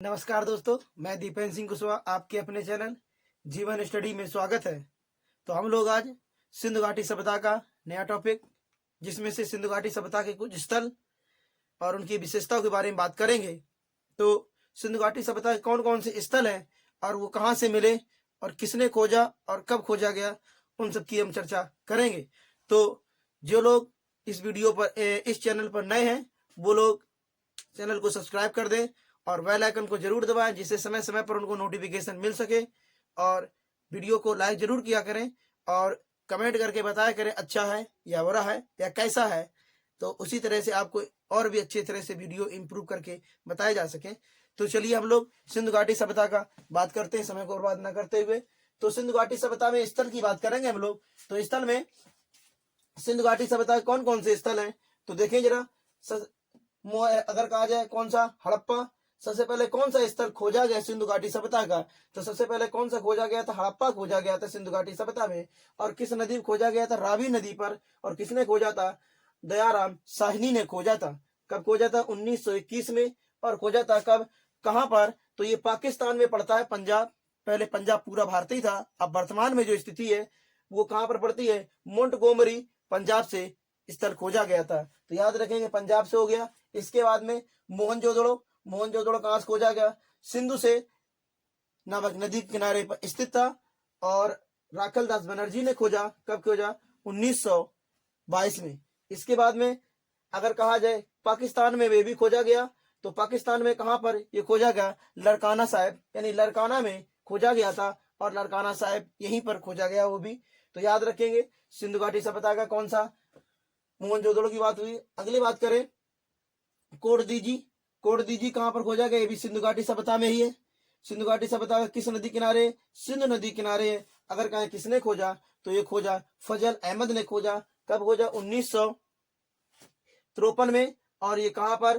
नमस्कार दोस्तों, मैं दीपेन सिंह कुशवाहा आपके अपने चैनल जीवन स्टडी में स्वागत है। तो हम लोग आज सिंधु घाटी सभ्यता का नया टॉपिक, जिसमें से सिंधु घाटी सभ्यता के कुछ स्थल और उनकी विशेषताओं के बारे में बात करेंगे। तो सिंधु घाटी सभ्यता के कौन कौन से स्थल हैं और वो कहाँ से मिले और किसने खोजा और कब खोजा गया, उन सब की हम चर्चा करेंगे। तो जो लोग इस वीडियो पर इस चैनल पर नए हैं वो लोग चैनल को सब्सक्राइब कर दें और बेल आइकन को जरूर दबाएं, जिससे समय समय पर उनको नोटिफिकेशन मिल सके। और वीडियो को लाइक जरूर किया करें और कमेंट करके बताया करें अच्छा है या बुरा है या कैसा है, तो उसी तरह से आपको और भी अच्छी तरह से वीडियो इंप्रूव करके बताए जा सके। तो चलिए हम लोग सिंधु घाटी सभ्यता का बात करते हैं, समय को बर्बाद न करते हुए। तो सिंधु घाटी सभ्यता में स्थल की बात करेंगे हम लोग। तो स्थल में सिंधु घाटी सभ्यता कौन कौन से स्थल हैं, तो देखें जरा। अगर कहा जाए कौन सा, हड़प्पा। सबसे पहले कौन सा स्थल खोजा गया सिंधु घाटी सभ्यता का, तो सबसे पहले कौन सा खोजा गया था, हड़प्पा खोजा गया था सिंधु घाटी सभ्यता में। और किस नदी में खोजा गया था, रावी नदी पर। और किसने खोजा था, दयाराम साहनी ने खोजा था। कब खोजा था, 1921 में। और खोजा था कब, कहां पर, तो ये पाकिस्तान में पड़ता है, पंजाब। पहले पंजाब पूरा भारतीय था, अब वर्तमान में जो स्थिति है वो कहां पर पड़ती है, मोंटगोमरी, पंजाब से स्थल खोजा गया था। तो याद रखेंगे पंजाब से हो गया। इसके बाद में मोहनजोदड़ो। मोहनजोदड़ो कहां से खोजा गया, सिंधु से नामक नदी के किनारे पर स्थित था। और राखल दास बनर्जी ने खोजा, कब खोजा, 1922 में। इसके बाद में अगर कहा जाए पाकिस्तान में वे भी खोजा गया, तो पाकिस्तान में कहां पर ये खोजा गया, लड़काना साहिब, यानी लड़काना में खोजा गया था। और लड़काना साहिब यहीं पर खोजा गया वो भी। तो याद रखेंगे सिंधु घाटी सभ्यता का कौन सा, मोहनजोदड़ो की बात हुई। अगली बात करें कोटदीजी। कोटदीजी कहां पर खोजा गया, ये भी सिंधु घाटी सभ्यता में ही है। सिंधु घाटी सभ्यता किस नदी किनारे, सिंधु नदी किनारे है। अगर कहें किसने खोजा, तो ये खोजा फजल अहमद ने खोजा। कब खोजा, 1953 में। और ये कहां पर,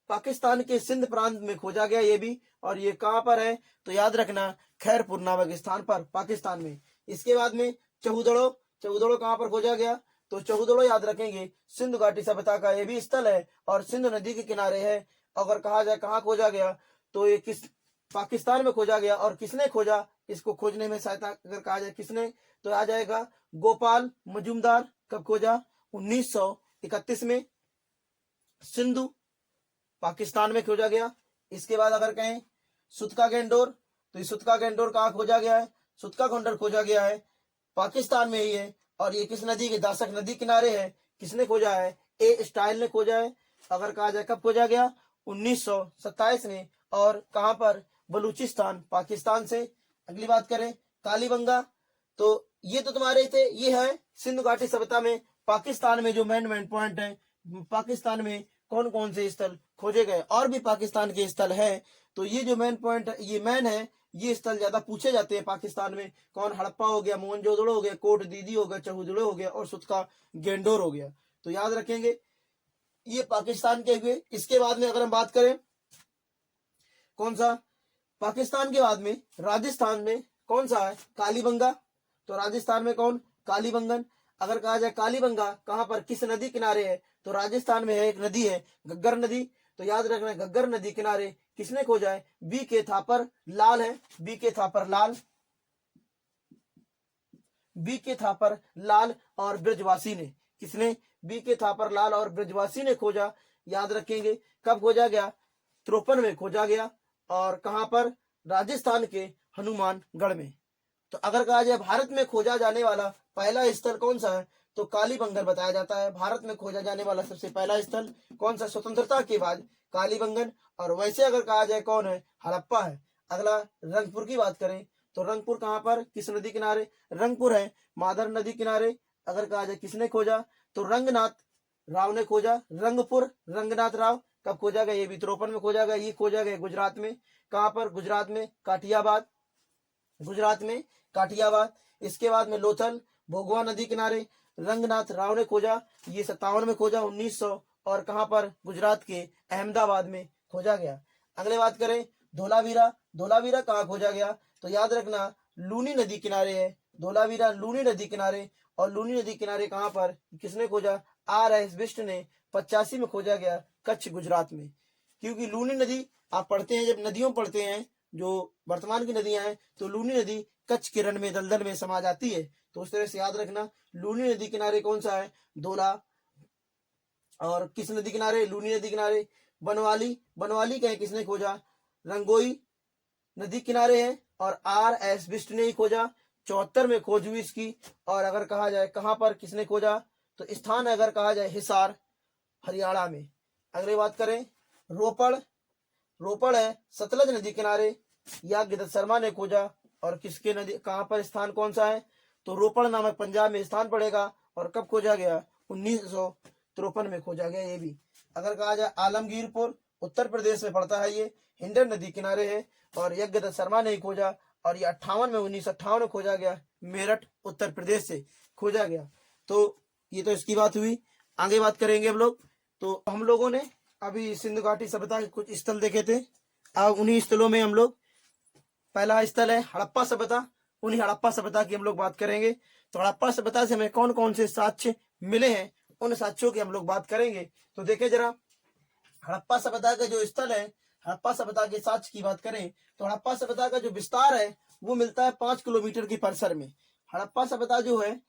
पाकिस्तान के सिंध प्रांत में खोजा गया ये भी। और ये कहां पर है, तो याद रखना खैरपुर नामक स्थान पर, पाकिस्तान में। इसके बाद में चौदड़ो। चौदड़ो कहां पर खोजा गया, तो चौदड़ो याद रखेंगे सिंधु घाटी सभ्यता का ये भी स्थल है और सिंधु नदी के किनारे है। अगर कहा जाए कहां खोजा गया, तो ये किस, पाकिस्तान में खोजा गया। और किसने खोजा, इसको खोजने में सहायता अगर कहा जाए किसने, तो आ जाएगा गोपाल मजूमदार। कब खोजा, 1931 में। सिंधु पाकिस्तान में खोजा गया। इसके बाद अगर कहें सुतका गेंडोर, तो ये सुतका गेंडोर कहाँ खोजा गया है, सुतका गेंडोर खोजा गया है पाकिस्तान में ही है। और ये किस नदी के, दासक नदी किनारे है। किसने खोजा है, ए स्टाइल ने खोजा है। अगर कहा जाए कब खोजा गया, 1927 में। और कहां पर, बलूचिस्तान, पाकिस्तान से। अगली बात करें कालीबंगा, तो ये तो तुम्हारे थे, ये है सिंधु घाटी सभ्यता में पाकिस्तान में जो मेन पॉइंट है। पाकिस्तान में कौन कौन से स्थल खोजे गए, और भी पाकिस्तान के स्थल है। तो ये जो मेन पॉइंट है, ये मेन है, ये स्थल ज्यादा पूछे जाते हैं पाकिस्तान में। कौन, हड़प्पा हो गया, मोहनजोदड़ो हो गया, कोटदीदी हो गया, चौदड़ो हो गया और सुतका गेंडोर हो गया। तो याद रखेंगे ये पाकिस्तान के हुए। इसके बाद में अगर हम बात करें कौन सा, पाकिस्तान के बाद में राजस्थान में कौन सा है, कालीबंगा। तो राजस्थान में कौन, कालीबंगन। अगर कहा जाए कालीबंगा कहां पर, किस नदी किनारे है, तो राजस्थान में है, एक नदी है घग्गर नदी। तो याद रखना घग्गर नदी किनारे किसने खोजा है, बी के थापर लाल है। बी के थापर लाल, बी के थापर लाल और ब्रजवासी ने, किसने, बी के थापर लाल और ब्रजवासी ने खोजा। याद रखेंगे कब खोजा गया, 53 में खोजा गया। और कहां पर, राजस्थान के हनुमानगढ़ में। तो अगर कहा जाए भारत में खोजा जाने वाला पहला स्थल कौन सा है, तो कालीबंगन बताया जाता है। भारत में खोजा जाने वाला सबसे पहला स्थल कौन सा, स्वतंत्रता के बाद कालीबंगन। और वैसे अगर कहा जाए कौन है, हड़प्पा है। अगला रंगपुर की बात करें, तो रंगपुर कहां पर, किस नदी किनारे, रंगपुर है माधर नदी किनारे। अगर कहा जाए किसने खोजा, तो रंगनाथ राव ने खोजा। रंगपुर रंगनाथ राव कब खोजा गया, ये भी 53 में खोजा गया। ये खोजा गया गुजरात में। कहां पर, गुजरात में काठियाबाद, गुजरात में काठियावाड़। इसके बाद में लोथल भोगवा नदी किनारे रंगनाथ राव ने खोजा। ये 57 में खोजा, 1900। और कहां पर, गुजरात के अहमदाबाद में खोजा गया। अगले बात करें धोलावीरा। धोलावीरा कहाँ खोजा गया, तो याद रखना लूनी नदी किनारे है। धोलावीरा लूनी नदी किनारे। और लूनी नदी किनारे कहां पर, किसने खोजा, आर एस बिष्ट ने 85 में खोजा गया, कच्छ गुजरात में। क्योंकि लूनी नदी आप पढ़ते हैं, जब नदियों पढ़ते हैं जो वर्तमान की नदियां हैं, तो लूनी नदी कच्छ के रण में दलदल में समा जाती है। तो उस तरह से याद रखना, लूनी नदी किनारे कौन सा है, धोला। और किस नदी किनारे, लूनी नदी किनारे। बनवाली, बनवाली कहे किसने खोजा, रंगोई नदी किनारे है, और R.S. बिष्ट ने ही खोजा, 74 में खोज हुई इसकी। और अगर कहा जाए कहां पर किसने खोजा, तो स्थान अगर कहा जाए हिसार, हरियाणा में। अगली बात करें, रोपड़, रोपड़ है सतलज नदी किनारे, याज्ञदत्त शर्मा ने खोजा। और किसके नदी कहां पर स्थान कौन सा है, तो रोपड़ नामक पंजाब में स्थान पड़ेगा। और कब खोजा गया, 1953 में खोजा गया ये भी। अगर कहा जाए आलमगीरपुर, उत्तर प्रदेश में पड़ता है, ये हिंडन नदी किनारे है, और यज्ञदत्त शर्मा ने ही खोजा। और ये 1958 में खोजा गया, मेरठ उत्तर प्रदेश से खोजा गया। तो ये तो इसकी बात हुई। आगे बात करेंगे हम लोग। तो हम लोगों ने अभी सिंधु घाटी सभ्यता के कुछ स्थल देखे थे। अब उन्हीं स्थलों में हम लोग, पहला स्थल है हड़प्पा सभ्यता, उन्हीं हड़प्पा सभ्यता की हम लोग बात करेंगे। तो हड़प्पा सभ्यता से हमें कौन कौन से साक्ष्य मिले हैं, उन साक्ष्यों की हम लोग बात करेंगे। तो देखें जरा, हड़प्पा सभ्यता का जो स्थल है, हड़प्पा सभ्यता के साक्ष्य की बात करें, तो हड़प्पा सभ्यता का जो विस्तार है वो मिलता है 5 किलोमीटर के परिसर में। हड़प्पा सभ्यता जो है,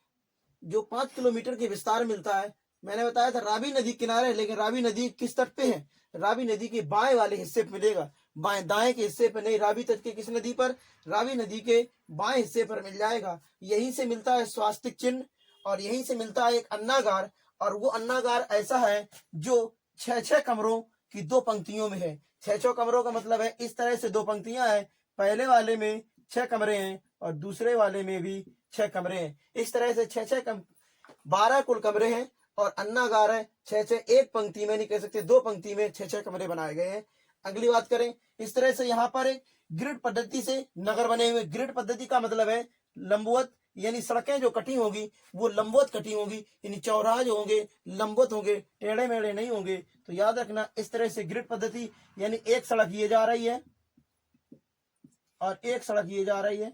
जो 5 किलोमीटर के विस्तार मिलता है। मैंने बताया था रावी नदी किनारे, लेकिन रावी नदी किस तट पे है, रावी नदी के बाएं वाले हिस्से पे मिलेगा, बाएं दाएं के हिस्से पे नहीं। रावी तट के किस नदी पर, रावी नदी के बाएं हिस्से पर मिल जाएगा। यहीं से मिलता है स्वास्तिक चिन्ह, और यहीं से मिलता है एक अन्नागार। और वो अन्नागार ऐसा है जो 6-6 कमरों की 2 पंक्तियों में है। 6-6 कमरों का मतलब है इस तरह से 2 पंक्तियां हैं, पहले वाले में 6 कमरे हैं और दूसरे वाले में भी 6 कमरे हैं। इस तरह से 6-6 12 कुल कमरे हैं, और अन्नागार है 6-6, एक पंक्ति में नहीं कह सकते, 2 पंक्ति में 6-6 कमरे बनाए गए हैं। अगली बात करें, इस तरह से यहाँ पर एक ग्रिड पद्धति से नगर बने हुए। ग्रिड पद्धति का मतलब है लंबवत, यानी सड़कें जो कटी होगी वो लंबवत कटी होगी, यानी चौराहे जो होंगे लंबवत होंगे, टेढ़े मेढ़े नहीं होंगे। तो याद रखना, इस तरह से ग्रिड पद्धति, यानी एक सड़क ये जा रही है और एक सड़क ये जा रही है,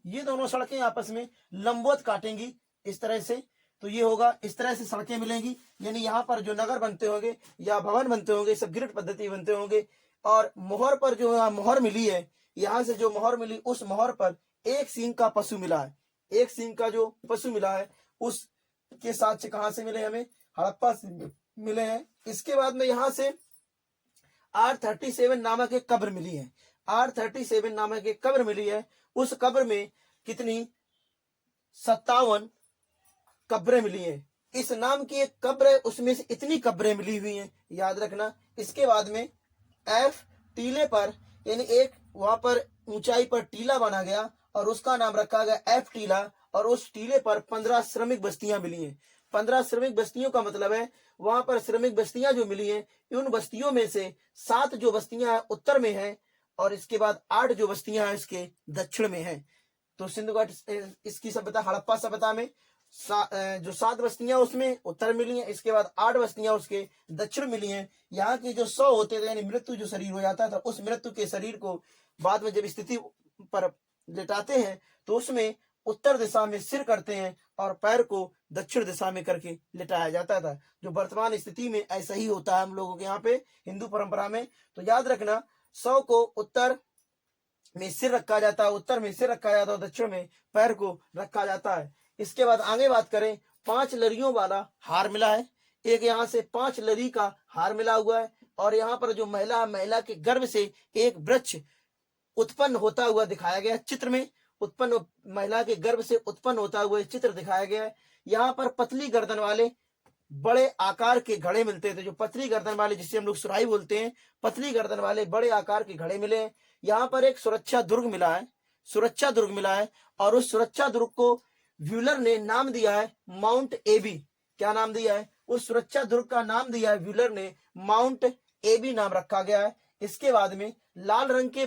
ये दोनों सड़कें आपस में लंबवत काटेंगी इस तरह से। तो ये होगा, इस तरह से सड़कें मिलेंगी, यानी यहाँ पर जो नगर बनते होंगे या भवन बनते होंगे सब ग्रिड पद्धति बनते होंगे। और मोहर पर जो मोहर मिली है, यहाँ से जो मोहर मिली, उस मोहर पर एक सींग का पशु मिला है। एक सींग का जो पशु मिला है उसके साक्ष्य कहाँ से मिले हमें, हड़प्पा से मिले हैं। इसके बाद में यहाँ से R37 नामक एक कब्र मिली है। R37 नामक एक कब्र मिली है। उस कब्र में कितनी, 57 कब्रें मिली हैं। इस नाम की एक कब्र है, उसमें से इतनी कब्रें मिली हुई हैं, याद रखना। इसके बाद में F टीले पर, यानी एक वहां पर ऊंचाई पर टीला बना गया और उसका नाम रखा गया F टीला। और उस टीले पर 15 श्रमिक बस्तियां मिली हैं। 15 श्रमिक बस्तियों का मतलब है वहां पर श्रमिक बस्तियां जो मिली हैं, उन बस्तियों में से 7 जो बस्तियां हैं उत्तर में हैं, और इसके बाद 8 जो बस्तियां हैं इसके दक्षिण में हैं। तो सिंधु घाटी इसकी सभ्यता, हड़प्पा सभ्यता में जो 7 बस्तियां उसमें उत्तर मिली हैं, इसके बाद 8 बस्तियां उसके दक्षिण मिली हैं। यहाँ के जो 100 होते थे, यानी मृत्यु जो शरीर हो जाता था, उस मृत्यु के शरीर को बाद में जब स्थिति पर लेटाते हैं तो उसमें उत्तर दिशा में सिर करते हैं और पैर को दक्षिण दिशा में करके लिटाया जाता था। जो वर्तमान स्थिति में ऐसा ही होता है हम लोगों के यहाँ पे हिंदू परंपरा में। तो याद रखना, 100 को उत्तर में सिर रखा जाता है, उत्तर में सिर रखा जाता है, दक्षिण में पैर को रखा जाता है। इसके बाद आगे बात करें, 5 लरियों वाला हार मिला है। एक यहाँ से 5 लरी का हार मिला हुआ है, और यहाँ पर जो महिला के गर्भ से एक वृक्ष उत्पन्न होता हुआ दिखाया गया चित्र में। उत्पन्न महिला के गर्भ से उत्पन्न होता हुआ चित्र दिखाया गया है। यहाँ पर पतली गर्दन वाले बड़े आकार के घड़े मिलते थे, जो पतली गर्दन वाले जिसे हम लोग सुराही बोलते हैं, पतली गर्दन वाले बड़े आकार के घड़े मिले हैं। यहाँ पर एक सुरक्षा दुर्ग मिला है, सुरक्षा दुर्ग मिला है, और उस सुरक्षा दुर्ग को व्यूलर ने नाम दिया है माउंट एबी। क्या नाम दिया है, उस सुरक्षा दुर्ग का नाम दिया है व्यूलर ने माउंट एबी नाम रखा गया है। इसके बाद में लाल रंग के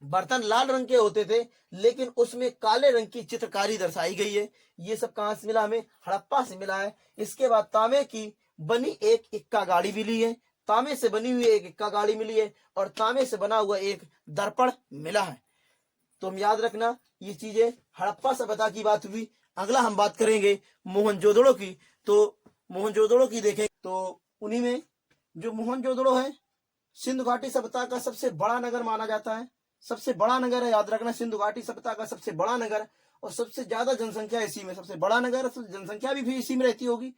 बर्तन लाल रंग के होते थे, लेकिन उसमें काले रंग की चित्रकारी दर्शाई गई है। ये सब कहां से मिला, हमें हड़प्पा से मिला है। इसके बाद तांबे की बनी एक इक्का गाड़ी मिली है, तांबे से बनी हुई एक इक्का गाड़ी मिली है, और तांबे से बना हुआ एक दर्पण मिला है। तो हम याद रखना, ये चीजें हड़प्पा सभ्यता की बात हुई। अगला हम बात करेंगे मोहनजोदड़ो की। तो मोहनजोदड़ो की देखें तो उन्हीं में जो मोहनजोदड़ो है सिंधु घाटी सभ्यता का सबसे बड़ा नगर माना जाता है, सबसे बड़ा नगर है, याद रखना, सिंधु घाटी सभ्यता का सबसे बड़ा नगर और सबसे ज्यादा जनसंख्या इसी में, सबसे बड़ा नगर, जनसंख्या भी इसी में रहती होगी,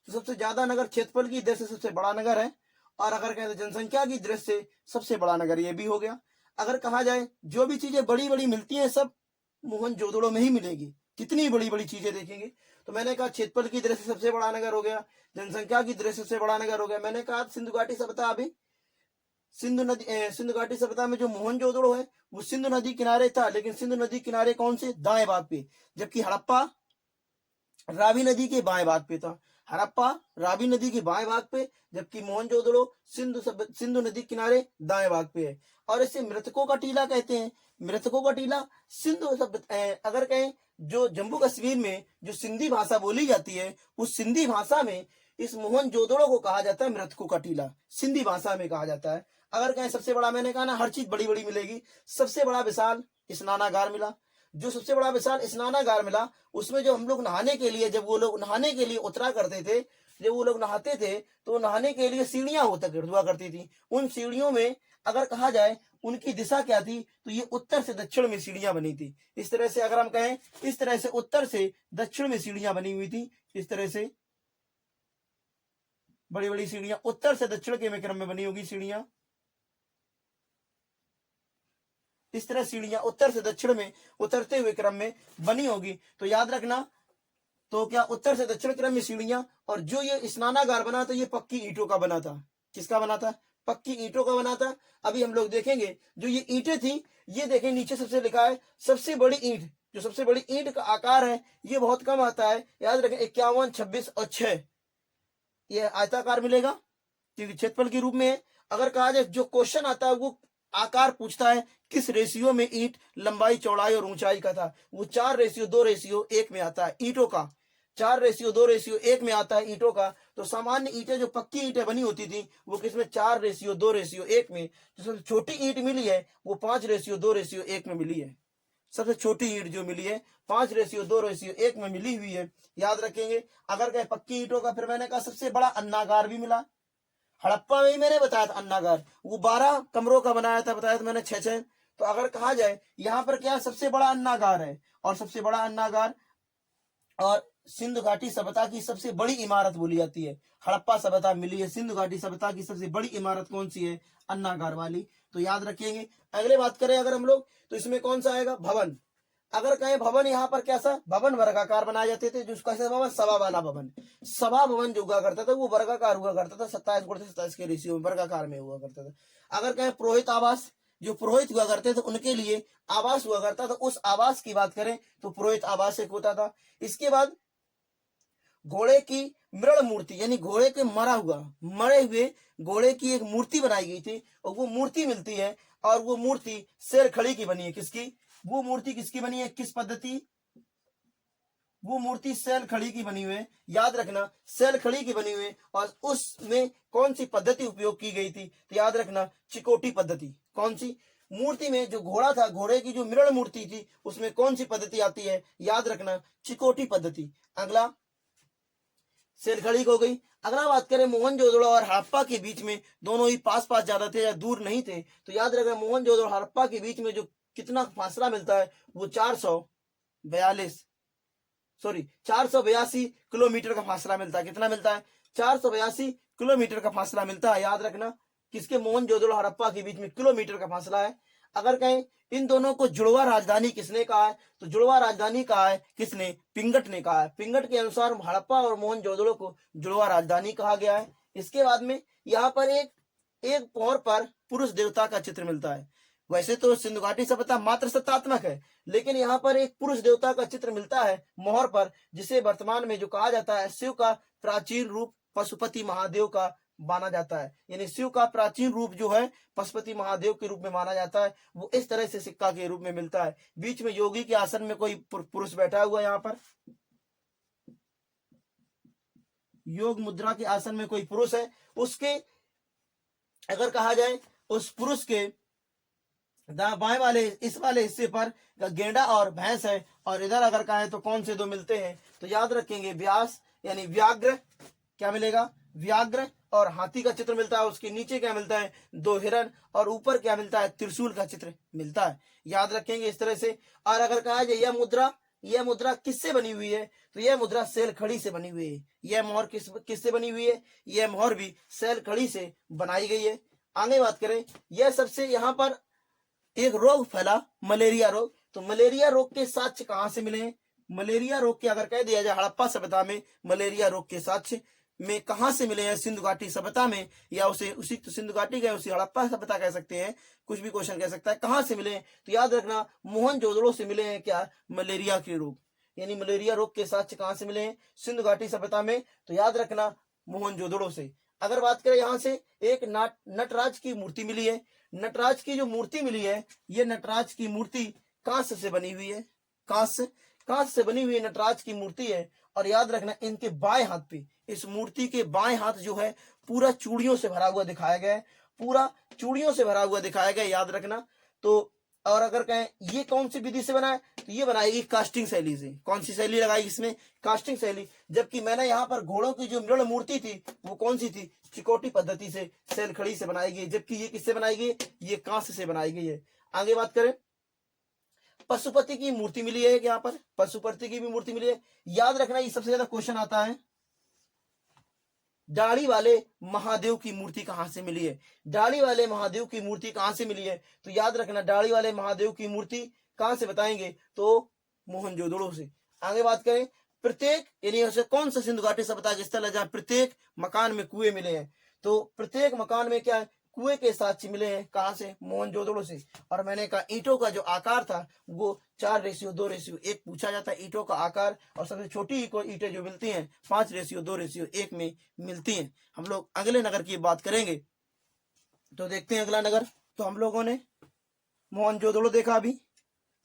तो सबसे ज्यादा नगर क्षेत्रफल की दृष्टि से सबसे बड़ा नगर है। और अगर कहें तो जनसंख्या की दृष्टि से सबसे बड़ा नगर ये भी हो गया। अगर कहा जाए जो भी चीजें बड़ी बड़ी मिलती हैं सब मोहनजोदड़ो में ही मिलेगी, कितनी बड़ी बड़ी चीजें देखेंगे। तो मैंने कहा क्षेत्रफल की दृष्टि से सबसे बड़ा नगर हो गया, जनसंख्या की दृष्टि से सबसे बड़ा नगर हो गया। मैंने कहा सिंधु घाटी सभ्यता अभी सिंधु घाटी सभ्यता में जो मोहनजोदड़ो है वो सिंधु नदी किनारे था, लेकिन सिंधु नदी किनारे कौन से, दाएं भाग पे, जबकि हड़प्पा रावी नदी के बाएं भाग पे था। हड़प्पा रावी नदी के बाएं भाग पे, जबकि मोहनजोदड़ो सिंधु नदी किनारे दाएं भाग पे है। और इसे मृतकों का टीला कहते हैं। मृतकों का टीला अगर कहें जो जम्मू कश्मीर में जो सिंधी भाषा बोली जाती है उस सिंधी भाषा में इस मोहनजोदड़ो को कहा जाता है मृतकों का टीला, सिंधी भाषा में कहा जाता है। अगर कहें सबसे बड़ा, मैंने कहा ना हर चीज बड़ी बड़ी मिलेगी, सबसे बड़ा विशाल स्नानागार मिला। जो सबसे बड़ा विशाल स्नानागार मिला उसमें जो हम लोग नहाने के लिए, जब वो लोग नहाने के लिए उतरा करते थे, जब वो लोग नहाते थे तो नहाने के लिए सीढ़ियां हुआ करती थी। उन सीढ़ियों में अगर कहा जाए उनकी दिशा क्या थी तो ये उत्तर से दक्षिण में सीढ़ियां बनी थी। इस तरह से अगर हम कहें, इस तरह से उत्तर से दक्षिण में सीढ़ियां बनी हुई थी। इस तरह से बड़ी बड़ी सीढ़ियां उत्तर से दक्षिण के क्रम में बनी होगी सीढ़ियां। इस तरह सीढ़ियां उत्तर से दक्षिण में उतरते हुए क्रम में बनी होगी। तो याद रखना, तो क्या उत्तर से दक्षिण क्रम में सीढ़ियां। और जो ये स्नानागार बना था ये पक्की ईंटों का बना था। किसका बना था, पक्की ईंटों का बना था। अभी हम लोग देखेंगे जो ये ईंटें थी, ये देखें नीचे सबसे लिखा है सबसे बड़ी ईंट, जो सबसे बड़ी ईंट का आकार है ये बहुत कम आता है, याद रखें 51, 26 और 6, ये आयताकार मिलेगा क्योंकि क्षेत्रफल के रूप में है। अगर कहा जाए जो क्वेश्चन आता है वो आकार पूछता है किस रेशियो में ईंट लंबाई चौड़ाई और ऊंचाई का था, वो 4:2:1 में आता है ईंटों का, 4:2:1 में आता है ईंटों का। तो सामान्य ईंटें जो पक्की ईंटें बनी होती थी वो किसमें 4:2:1 में। जो सबसे छोटी ईंट मिली है वो 5:2:1 में मिली है। सबसे छोटी ईंट जो मिली है 5:2:1 में मिली हुई है, याद रखेंगे। अगर कहे पक्की ईंटों का, फिर मैंने कहा सबसे बड़ा अन्नागार भी मिला। हड़प्पा में ही मैंने बताया था अन्नागार, वो 12 कमरों का बनाया था, बताया था मैंने 6-6। तो अगर कहा जाए यहाँ पर क्या सबसे बड़ा अन्नागार है, और सबसे बड़ा अन्नागार और सिंधु घाटी सभ्यता की सबसे बड़ी इमारत बोली जाती है। हड़प्पा सभ्यता मिली है, सिंधु घाटी सभ्यता की सबसे बड़ी इमारत कौन सी है, अन्नागार वाली। तो याद रखेंगे। अगले बात करें अगर हम लोग तो इसमें कौन सा आएगा, भवन। अगर कहें भवन, यहाँ पर कैसा भवन वर्गाकार बनाए जाते थे, जो कैसा भवन, सभा वाला भवन। सभा भवन जो हुआ करता था वो वर्गाकार हुआ करता था, 27:27 के रेशियो में वर्गाकार में हुआ करता था। अगर कहें पुरोहित आवास, जो पुरोहित हुआ करते थे उनके लिए आवास हुआ करता था, उस आवास की बात करें तो पुरोहित आवास एक होता था। इसके बाद घोड़े की मृण मूर्ति, यानी घोड़े के मरे हुए घोड़े की एक मूर्ति बनाई गई थी, और वो मूर्ति मिलती है, और वो मूर्ति शेर खड़ी की बनी है। किसकी, वो मूर्ति किसकी बनी है, किस पद्धति, वो मूर्ति सैल खड़ी की बनी हुई है, याद रखना सैल खड़ी की बनी हुई है। और उसमें कौन सी पद्धति उपयोग की गई थी, तो याद रखना चिकोटी पद्धति। कौन सी मूर्ति में जो घोड़ा था, घोड़े की जो मृण मूर्ति थी उसमें कौन सी पद्धति आती है, याद रखना चिकोटी पद्धति। अगला शेरखड़ी हो गई। अगला बात करें मोहनजोदड़ो और हड़प्पा के बीच में, दोनों ही पास पास ज्यादा थे या दूर नहीं थे, तो याद रखें मोहनजोदड़ो और हड़प्पा के बीच में जो कितना फासला मिलता है वो 482 किलोमीटर का फासला मिलता है। कितना मिलता है, 482 किलोमीटर का फासला मिलता है। याद रखना किसके, मोहनजोदड़ो हड़प्पा के बीच में किलोमीटर का फासला है। अगर कहें इन दोनों को जुड़वा राजधानी किसने कहा है, तो जुड़वा राजधानी कहा है किसने, पिंगट ने कहा है। पिंगट के अनुसार हड़प्पा और मोहनजोदड़ो को जुड़वा राजधानी कहा गया है। इसके बाद में यहाँ पर एक मोहर पर पुरुष देवता का चित्र मिलता है। वैसे तो सिंधु घाटी सभ्यता मात्र सत्तात्मक है, लेकिन यहाँ पर एक पुरुष देवता का चित्र मिलता है मोहर पर, जिसे वर्तमान में जो कहा जाता है शिव का प्राचीन रूप पशुपति महादेव का माना जाता है। यानी शिव का प्राचीन रूप जो है पशुपति महादेव के रूप में माना जाता है। वो इस तरह से सिक्का के रूप में मिलता है। बीच में योगी के आसन में कोई पुरुष बैठा हुआ है, यहाँ पर योग मुद्रा के आसन में कोई पुरुष है, उसके अगर कहा जाए उस पुरुष के बाएं वाले इस वाले हिस्से पर गेंडा और भैंस है, और इधर अगर कहें तो कौन से दो मिलते हैं, तो याद रखेंगे व्यास यानी व्याघ्र, क्या मिलेगा व्याघ्र, और हाथी का चित्र मिलता है। उसके नीचे क्या मिलता है, 2 हिरण, और ऊपर क्या मिलता है, त्रिशूल का चित्र मिलता है। याद रखेंगे इस तरह से। और अगर कहा जाए यह मुद्रा किससे बनी हुई है, तो यह मुद्रा सेल खड़ी से बनी हुई है। यह मोहर किससे बनी हुई है, यह मोहर भी सेल खड़ी से बनाई गई है। आगे बात करें, यह सबसे यहाँ पर एक रोग फैला, मलेरिया रोग। तो मलेरिया रोग के साक्ष्य कहां से मिले हैं, मलेरिया रोग के अगर कह दिया जाए हड़प्पा सभ्यता में मलेरिया रोग के साक्ष्य में कहां से मिले हैं, सिंधु घाटी सभ्यता में, या उसे उसी तो सिंधु घाटी गए उसी हड़प्पा सभ्यता कह सकते हैं, कुछ भी क्वेश्चन कह सकता है। कहां से मिले हैं, तो याद रखना मोहनजोदड़ो से मिले हैं क्या, मलेरिया के रोग, यानी मलेरिया रोग के साक्ष्य कहां से मिले हैं, सिंधु घाटी सभ्यता में। तो याद रखना मोहनजोदड़ो से। अगर बात करें यहाँ से एक नटराज की मूर्ति मिली है। नटराज की जो मूर्ति मिली है, ये नटराज की मूर्ति कांस्य से बनी हुई है। कांस्य से बनी हुई नटराज की मूर्ति है। और याद रखना इनके बाएं हाथ पे, इस मूर्ति के बाएं हाथ जो है पूरा चूड़ियों से भरा हुआ दिखाया गया है, पूरा चूड़ियों से भरा हुआ दिखाया गया है, याद रखना। तो और अगर कहें ये कौन सी विधि से बना है, तो ये बनाएगी कास्टिंग शैली से। कौन सी शैली लगाई इसमें, कास्टिंग शैली। जबकि मैंने यहाँ पर घोड़ों की जो मृण मूर्ति थी वो कौन सी थी, चिकोटी पद्धति से सेल खड़ी से बनाई गई, जबकि ये किससे बनाई गई, ये कांस्य से बनाई गई है। आगे बात करें, पशुपति की मूर्ति मिली है यहाँ पर, पशुपति की भी मूर्ति मिली है। याद रखना ये सबसे ज्यादा क्वेश्चन आता है, दाढ़ी वाले महादेव की मूर्ति कहां से मिली है, दाढ़ी वाले महादेव की मूर्ति कहां से मिली है। तो याद रखना दाढ़ी वाले महादेव की मूर्ति कहां से बताएंगे, तो मोहनजोदड़ो से। आगे बात करें, प्रत्येक यानी कौन सा सिंधु घाटी सभ्यता का स्थल है जहां प्रत्येक मकान में कुएं मिले हैं, तो प्रत्येक मकान में क्या है, कुएं के साक्ष्य मिले हैं। कहां से, मोहनजोदड़ो से। और मैंने कहा ईंटों का जो आकार था वो 4:2:1 पूछा जाता है, ईंटों का आकार। और सबसे छोटी ईंटें जो मिलती हैं 5:2:1 में मिलती हैं। हम लोग अगले नगर की बात करेंगे, तो देखते हैं अगला नगर। तो हम लोगों ने मोहनजोदड़ो देखा, अभी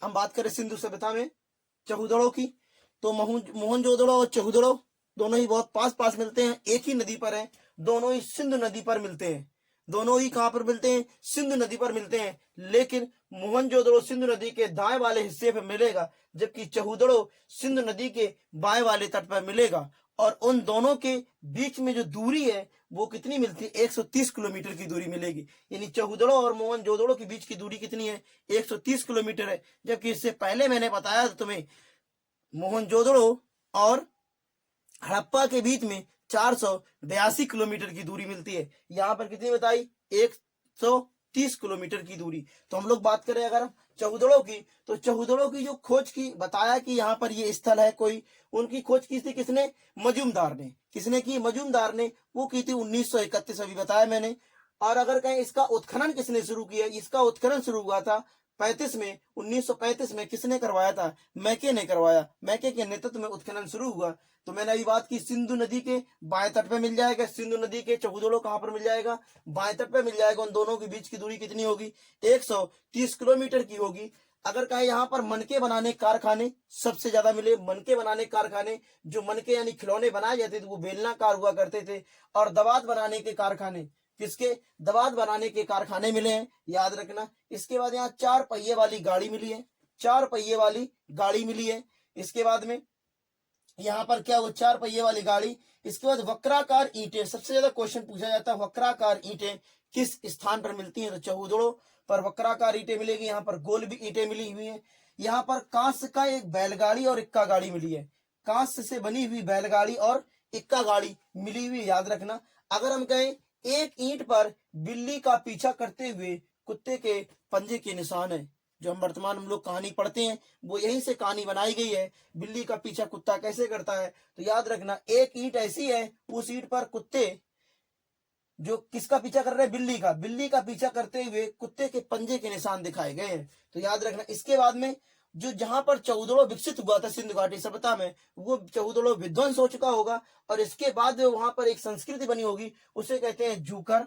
हम बात करें सिंधु सभ्यता में चहुदड़ो की। तो मोहनजोदड़ो और चहुदड़ो दोनों ही बहुत पास पास मिलते हैं, एक ही नदी पर है, दोनों ही सिंधु नदी पर मिलते हैं। दोनों ही कहां पर मिलते हैं, सिंधु नदी पर मिलते हैं। लेकिन मोहनजोदड़ो सिंधु नदी के दाएं वाले हिस्से पर मिलेगा, जबकि चहुदड़ो सिंधु नदी के बाएं वाले तट पर मिलेगा। और उन दोनों के बीच में जो दूरी है वो कितनी मिलती है, 130 किलोमीटर की दूरी मिलेगी। यानी चहुदड़ो और मोहनजोदड़ो के बीच की दूरी कितनी है, 130 किलोमीटर है। जबकि इससे पहले मैंने बताया था तुम्हें, मोहनजोदड़ो और हड़प्पा के बीच में 482 किलोमीटर की दूरी मिलती है। यहाँ पर कितनी बताई, 130 किलोमीटर की दूरी। तो हम लोग बात करें अगर चहुदड़ो की, तो चहुदड़ो की जो खोज की बताया कि यहाँ पर ये स्थल है कोई, उनकी खोज की थी किसने, मजूमदार ने। किसने की, मजूमदार ने। वो की थी 1931, अभी बताया मैंने। और अगर कहें इसका उत्खनन किसने शुरू किया, इसका उत्खनन शुरू हुआ था 1935 में। किसने करवाया था, मैके ने करवाया। मैके के नेतृत्व में उत्खनन शुरू हुआ। तो मैंने अभी बात की सिंधु नदी के बाएं तट पे मिल जाएगा, सिंधु नदी के चहुदड़ो कहां पर मिल जाएगा, बाएं तट पे मिल जाएगा। उन दोनों के बीच की दूरी कितनी होगी, 130 किलोमीटर की होगी। अगर कहें यहाँ पर मनके बनाने कारखाने सबसे ज्यादा मिले, मनके बनाने कारखाने, जो मनके यानी खिलौने बनाए जाते थे वो बेलनाकार हुआ करते थे। और दवात बनाने के कारखाने, किसके, दवात बनाने के कारखाने मिले हैं, याद रखना। इसके बाद यहाँ 4 पहिए वाली गाड़ी मिली है, 4 पहिए वाली गाड़ी मिली है। इसके बाद में यहाँ पर क्या वो 4 पहिए वाली गाड़ी। इसके बाद वक्राकार ईंटें, सबसे ज्यादा क्वेश्चन पूछा जाता है वक्राकार ईंटें किस स्थान पर मिलती हैं, तो चहुदड़ो पर वक्राकार ईंटें मिलेगी। यहाँ पर गोल भी ईंटें मिली हुई हैं। यहाँ पर कांस्य का एक बैलगाड़ी और इक्का गाड़ी मिली है, कांस्य से बनी हुई बैलगाड़ी और इक्का गाड़ी मिली हुई, याद रखना। अगर हम कहें एक ईंट पर बिल्ली का पीछा करते हुए कुत्ते के पंजे के निशान है, जो हम लोग कहानी पढ़ते हैं वो यहीं से कहानी बनाई गई है। बिल्ली का पीछा कुत्ता कैसे करता है, तो याद रखना एक ईंट ऐसी है, उस ईंट पर कुत्ते जो किसका पीछा कर रहे हैं, बिल्ली का पीछा करते हुए कुत्ते के पंजे के निशान दिखाए गए हैं। तो याद रखना। इसके बाद में जो जहां पर चहुदड़ो विकसित हुआ था सिंधु घाटी सभ्यता में, वो चहुदड़ो विध्वंस हो चुका होगा। और इसके बाद वहां पर एक संस्कृति बनी होगी, उसे कहते हैं जूकर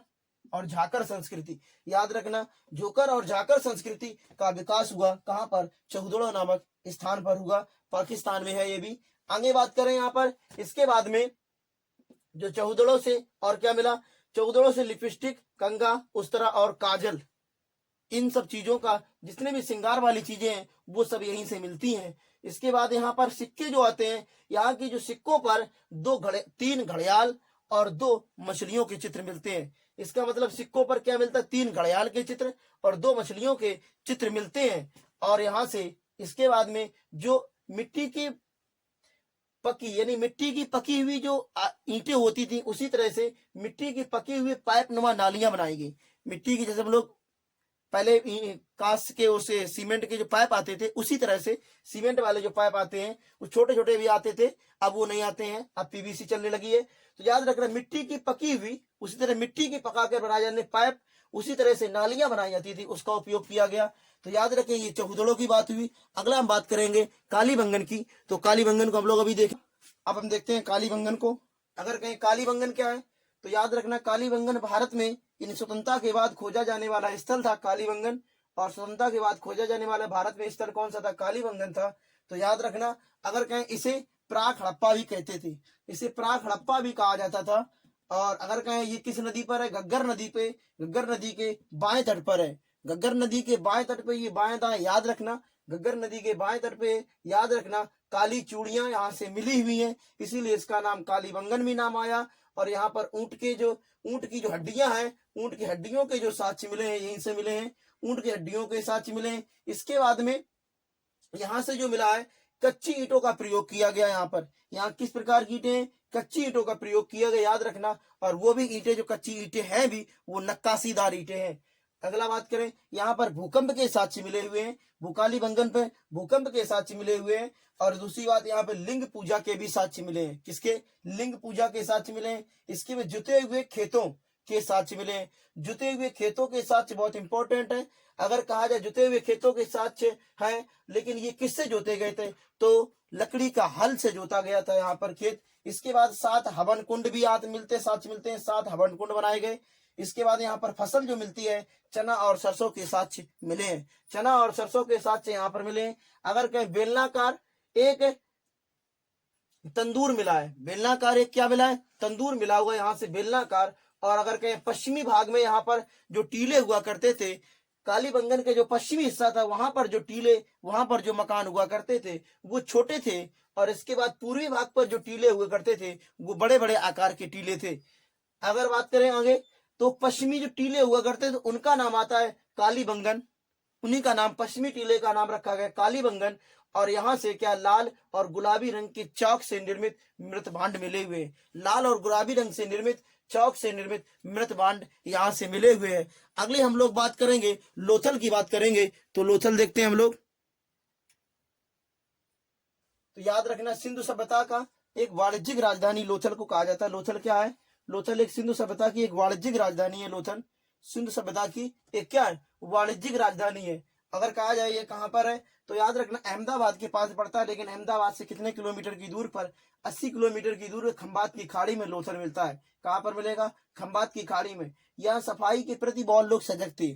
और झाकर संस्कृति। याद रखना, जोकर और झाकर संस्कृति का विकास हुआ कहां पर, चहुदड़ो नामक स्थान पर हुआ, पाकिस्तान में है ये भी। आगे बात करें यहाँ पर, इसके बाद में जो चहुदड़ो से और क्या मिला, चहुदड़ो से लिपस्टिक, कंगा, उस्तरा और काजल, इन सब चीजों का जितने भी श्रृंगार वाली चीजें हैं वो सब यहीं से मिलती हैं। इसके बाद यहाँ पर सिक्के जो आते हैं, यहाँ की जो सिक्कों पर 3 घड़ियाल और 2 मछलियों के चित्र मिलते हैं। इसका मतलब सिक्कों पर क्या मिलता है, 3 घड़ियाल के चित्र और 2 मछलियों के चित्र मिलते हैं। और यहाँ से इसके बाद में जो मिट्टी की पकी यानी मिट्टी की पकी हुई जो ईंटें होती थी, उसी तरह से मिट्टी की पकी हुई पाइप नुमा नालियां बनाई गई। मिट्टी की, जैसे हम लोग पहले कांच के और से सीमेंट के जो पाइप आते थे, उसी तरह से सीमेंट वाले जो पाइप आते हैं वो छोटे छोटे भी आते थे, अब वो नहीं आते हैं, अब पीवीसी चलने लगी है। तो याद रखना, मिट्टी की पकी हुई, उसी तरह मिट्टी की पकाकर बनाए जाने पाइप, उसी तरह से नालियां बनाई जाती थी, उसका उपयोग किया गया। तो याद रखें, ये चौहदड़ों की बात हुई। अगला हम बात करेंगे कालीबंगन की। तो कालीबंगन को हम लोग अभी देखें। अब हम देखते हैं कालीबंगन को। अगर कहें कालीबंगन क्या है, तो याद रखना, कालीबंगन भारत में इन स्वतंत्रता के बाद खोजा जाने वाला स्थल था कालीबंगन। और स्वतंत्रता के बाद खोजा जाने वाला भारत में स्थल कौन सा था, कालीबंगन था। तो याद रखना, अगर कहें इसे प्राक हड़प्पा भी कहते थे, इसे प्राक हड़प्पा भी कहा जाता था। और अगर कहें ये किस नदी पर है, घग्गर नदी पे, घग्गर नदी के बाएं तट पर है। घग्गर नदी के बाएं तट पे, ये बाएं दाएं याद रखना, घग्गर नदी के बाएं तट पे याद रखना काली चूड़ियां यहाँ से मिली हुई हैं, इसीलिए इसका नाम कालीबंगन भी नाम आया। और यहाँ पर ऊंट की जो हड्डियां हैं, ऊंट की हड्डियों के जो साक्ष्य मिले हैं, यहीं से मिले हैं, ऊंट की हड्डियों के साक्ष्य मिले हैं। इसके बाद में यहाँ से जो मिला है, कच्ची ईंटों का प्रयोग किया गया। यहाँ किस प्रकार की ईंटें, कच्ची ईंटों का प्रयोग किया गया, याद रखना। और वो भी ईंटें, जो कच्ची ईंटें हैं भी, वो नक्काशीदार ईंटें हैं। अगला बात करें, यहाँ पर भूकंप के साक्ष्य मिले हुए हैं, कालीबंगन पे भूकंप के साक्ष्य मिले हुए हैं। और दूसरी बात, यहाँ पे लिंग पूजा के भी साक्ष्य मिले हैं। किसके, लिंग पूजा के साक्ष्य मिले हैं। इसके में जुते हुए खेतों के साक्ष्य मिले हैं। जुते हुए खेतों के साक्ष्य बहुत इंपॉर्टेंट है। अगर कहा जाए जुते हुए खेतों के साक्ष्य है, लेकिन ये किससे जोते गए थे, तो लकड़ी का हल से जोता गया था यहाँ पर खेत। इसके बाद 7 हवन कुंड भी मिलते साक्ष्य मिलते हैं, 7 हवन कुंड बनाए गए। इसके बाद यहाँ पर फसल जो मिलती है, चना और सरसों के साक्ष्य मिले हैं, चना और सरसों के साक्ष्य यहाँ पर मिले हैं। अगर कहें बेलनाकार एक तंदूर मिला है, बेलनाकार एक क्या मिला है, तंदूर मिला हुआ यहाँ से बेलनाकार। और अगर कहें पश्चिमी भाग में यहाँ पर जो टीले हुआ करते थे, कालीबंगन के जो पश्चिमी हिस्सा था, वहां पर जो टीले, वहां पर जो मकान हुआ करते थे, वो छोटे थे। और इसके बाद पूर्वी भाग पर जो टीले हुआ करते थे, वो बड़े बड़े आकार के टीले थे। अगर बात करें आगे, तो पश्चिमी जो टीले हुआ करते थे, उनका नाम आता है कालीबंगन, उन्हीं का नाम, पश्चिमी टीले का नाम रखा गया कालीबंगन। और यहाँ से क्या, लाल और गुलाबी रंग के चौक से निर्मित मृत भांड मिले हुए हैं, लाल और गुलाबी रंग से निर्मित, चौक से निर्मित मृत भांड यहाँ से मिले हुए हैं। अगले हम लोग बात करेंगे, लोथल की बात करेंगे। तो लोथल देखते हैं हम लोग। तो याद रखना, सिंधु सभ्यता का एक वाणिज्यिक राजधानी लोथल को कहा जाता है। लोथल क्या है, लोथल एक सिंधु सभ्यता की एक वाणिज्यिक राजधानी है। लोथल सिंधु सभ्यता की एक क्या है, वाणिज्यिक राजधानी है। अगर कहा जाए ये कहां पर है, तो याद रखना अहमदाबाद के पास पड़ता है, लेकिन अहमदाबाद से कितने किलोमीटर की दूर पर, 80 किलोमीटर की दूर खंबात की खाड़ी में लोथल मिलता है। कहां पर मिलेगा, खंबात की खाड़ी में। यहाँ सफाई के प्रति बहुत लोग सजग थे,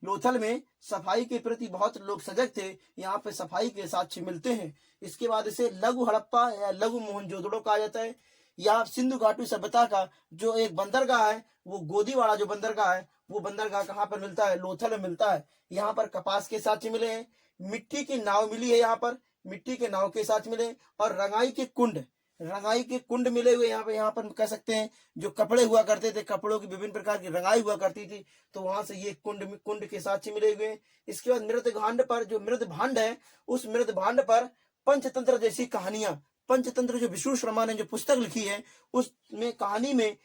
लोथल में सफाई के प्रति बहुत लोग सजग थे, यहाँ पे सफाई के साक्ष्य मिलते हैं। इसके बाद इसे लघु हड़प्पा या लघु मोहनजोदड़ो कहा जाता है। यहाँ सिंधु घाटी सभ्यता का जो एक बंदरगाह है, वो गोदीवाड़ा जो बंदरगाह है, वो बंदरगाह कहाँ पर मिलता है, लोथल में मिलता है। यहाँ पर कपास के साक्ष्य मिले हैं, मिट्टी की नाव मिली है, यहाँ पर मिट्टी के नाव के साक्ष्य मिले, और रंगाई के कुंड मिले हुए। यहाँ पर कह सकते हैं, जो कपड़े हुआ करते थे, कपड़ों की विभिन्न प्रकार की रंगाई हुआ करती थी, तो वहां से ये कुंड के साक्ष्य मिले हुए हैं। इसके बाद मृत भांड पर, जो मृत भांड है, उस मृत भांड पर पंचतंत्र जैसी कहानियां, पंचतंत्र जो विष्णु शर्मा ने जो पुस्तक लिखी है, उसमें कहानी में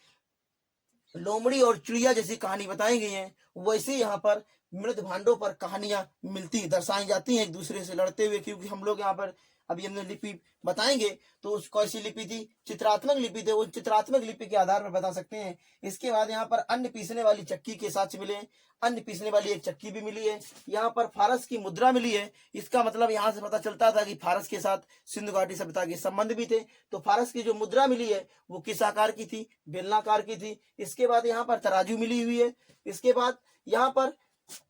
लोमड़ी और चिड़िया जैसी कहानी बताई गई है। वैसे यहाँ पर मृत भांडों पर कहानियां मिलती दर्शाई जाती हैं, एक दूसरे से लड़ते हुए। क्योंकि हम लोग यहाँ पर अभी हमने लिपि बताएंगे, तो उस कैसी लिपि थी, चित्रात्मक लिपि थे, उन चित्रात्मक लिपि के आधार पर बता सकते हैं। इसके बाद यहाँ पर अन्न पीसने वाली चक्की के साक्ष्य मिले, अन्न पीसने वाली एक चक्की भी मिली है। यहाँ पर फारस की मुद्रा मिली है। इसका मतलब यहाँ से पता चलता था कि फारस के साथ सिंधु घाटी सभ्यता के संबंध भी थे। तो फारस की जो मुद्रा मिली है, वो किस आकार की थी, बेलनाकार की थी। इसके बाद यहाँ पर तराजू मिली हुई है। इसके बाद यहाँ पर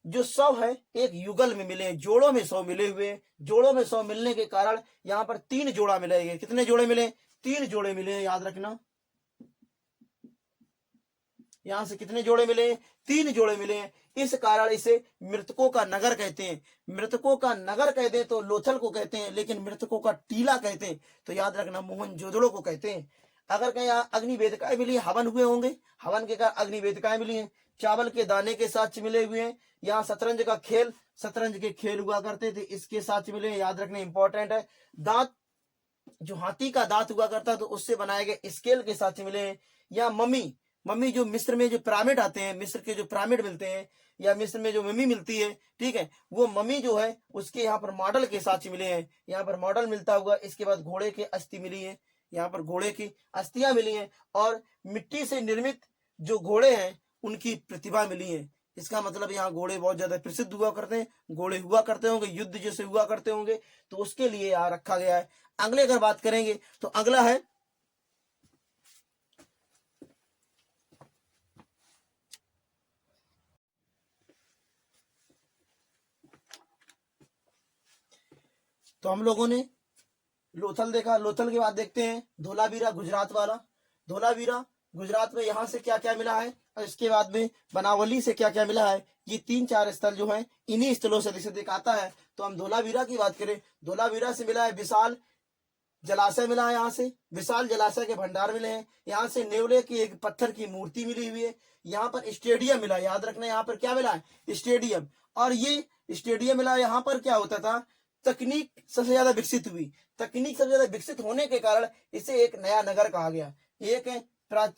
जो 100 है, एक युगल में मिले, जोड़ों में 100 मिले हुए। जोड़ों में 100 मिलने के कारण यहाँ पर 3 जोड़ा मिलेंगे। कितने जोड़े मिले, 3 जोड़े मिले, याद रखना। यहां से कितने जोड़े मिले, 3 जोड़े मिले। इस कारण इसे मृतकों का नगर कहते हैं। मृतकों का नगर कहते हैं तो लोथल को कहते हैं, लेकिन मृतकों का टीला कहते हैं तो याद रखना मोहनजोदड़ो को कहते हैं। अगर कहीं यहाँ अग्नि वेदिकाएं मिली, हवन हुए होंगे, हवन के कारण अग्नि वेदिकाएं मिली हैं। चावल के दाने के साथ मिले हुए हैं। यहाँ शतरंज का खेल, शतरंज के खेल हुआ करते थे, इसके साथ मिले हैं, याद रखना इंपॉर्टेंट है। दांत, जो हाथी का दांत हुआ करता तो उससे बनाए गए स्केल के साथ मिले हैं। या मम्मी, मम्मी जो मिस्र में जो पिरामिड आते हैं, मिस्र के जो पिरामिड मिलते हैं या मिस्र में जो मम्मी मिलती है, ठीक है, वो मम्मी जो है उसके यहाँ पर मॉडल के साथ मिले हैं। यहाँ पर मॉडल मिलता हुआ, इसके बाद घोड़े के अस्थि मिली है, यहाँ पर घोड़े की अस्थियां मिली हैं, और मिट्टी से निर्मित जो घोड़े हैं उनकी प्रतिभा मिली है। इसका मतलब यहाँ घोड़े बहुत ज्यादा प्रसिद्ध हुआ करते हैं, घोड़े हुआ करते होंगे, युद्ध जैसे हुआ करते होंगे, तो उसके लिए यहाँ रखा गया है। अगले अगर बात करेंगे तो अगला है तो हम लोगों ने लोथल देखा, लोथल के बाद देखते हैं धोलावीरा, गुजरात वाला। धोलावीरा गुजरात में यहाँ से क्या क्या मिला है, और इसके बाद में बनावली से क्या क्या मिला है। ये 3-4 स्थल जो है इन्हीं स्थलों से अधिक आता है। तो हम धोलावीरा की बात करें, धोलावीरा से मिला है विशाल जलाशय मिला है, यहाँ से विशाल जलाशय के भंडार मिले हैं। यहाँ से नेवले की एक पत्थर की मूर्ति मिली हुई है। यहाँ पर स्टेडियम मिला, याद रखना यहाँ पर क्या मिला है, स्टेडियम। और ये स्टेडियम मिला, यहाँ पर क्या होता था, तकनीक सबसे ज्यादा विकसित हुई। तकनीक सबसे ज्यादा विकसित होने के कारण इसे एक नया नगर कहा गया, एक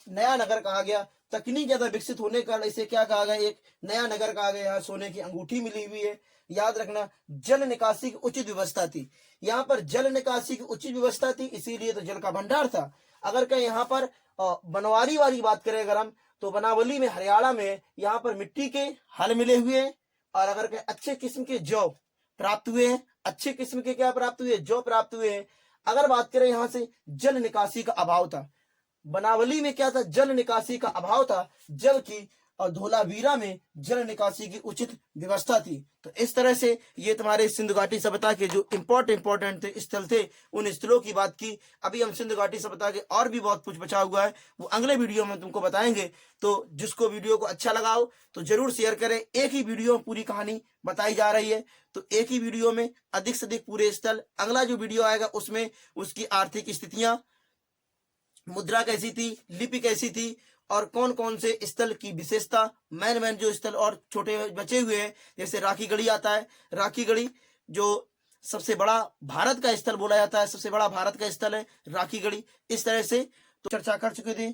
नया नगर कहा गया। तकनीक ज्यादा विकसित होने के कारण इसे क्या कहा गया, एक नया नगर कहा गया। सोने की अंगूठी मिली हुई है। याद रखना जल निकासी की उचित व्यवस्था थी, यहाँ पर जल निकासी की उचित व्यवस्था थी, इसीलिए तो जल का भंडार था। अगर कहीं यहाँ पर बनवारी वाली बात करें अगर हम, तो बनावली में, हरियाणा में, यहाँ पर मिट्टी के हल मिले हुए हैं। और अगर कहीं अच्छे किस्म के जौ प्राप्त हुए हैं, अच्छे किस्म के क्या प्राप्त हुए, जौ प्राप्त हुए हैं। अगर बात करें यहाँ से जल निकासी का अभाव था, बनावली में क्या था, जल निकासी का अभाव था जल की, और धोलावीरा में जल निकासी की उचित व्यवस्था थी। तो इस तरह से ये तुम्हारे सिंधु घाटी सभ्यता के जो इंपॉर्टेंट थे स्थल थे, उन स्थलों की बात की। अभी हम सिंधु घाटी सभ्यता के और भी बहुत कुछ बचा हुआ है, वो अगले वीडियो में तुमको बताएंगे। तो जिसको वीडियो को अच्छा लगा हो तो जरूर शेयर करें। एक ही वीडियो में पूरी कहानी बताई जा रही है, तो एक ही वीडियो में अधिक से अधिक पूरे स्थल। अगला जो वीडियो आएगा उसमें उसकी आर्थिक स्थितियां, मुद्रा कैसी थी, लिपि कैसी थी, और कौन कौन से स्थल की विशेषता, मैन जो स्थल और छोटे बचे हुए हैं, जैसे राखी गढ़ी आता है। राखी गढ़ी जो सबसे बड़ा भारत का स्थल बोला जाता है, सबसे बड़ा भारत का स्थल है राखी गढ़ी। इस तरह से तो चर्चा कर चुके थे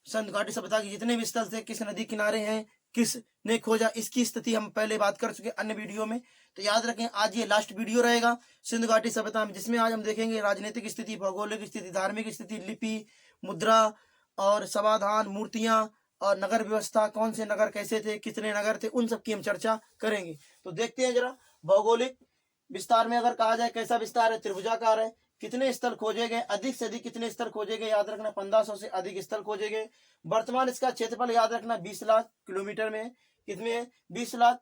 सिंधु घाटी सभ्यता के जितने भी स्थल थे, किस नदी किनारे हैं, किसने खोजा, इसकी स्थिति हम पहले बात कर चुके अन्य वीडियो में। तो याद रखें आज ये लास्ट वीडियो रहेगा सिंधु घाटी सभ्यता में, जिसमें आज हम देखेंगे राजनीतिक स्थिति, भौगोलिक स्थिति, धार्मिक स्थिति, लिपि, मुद्रा और समाधान, मूर्तियां और नगर व्यवस्था, कौन से नगर कैसे थे, कितने नगर थे, उन सब की हम चर्चा करेंगे। तो देखते हैं जरा भौगोलिक विस्तार में अगर कहा जाए कैसा विस्तार है, त्रिभुजाकार है। कितने स्थल खोजे गए, अधिक से अधिक कितने स्थल खोजे गए, याद रखना 1500 से अधिक स्थल खोजे गए। वर्तमान इसका क्षेत्रफल याद रखना 20 लाख किलोमीटर में है। कितने है, 20 लाख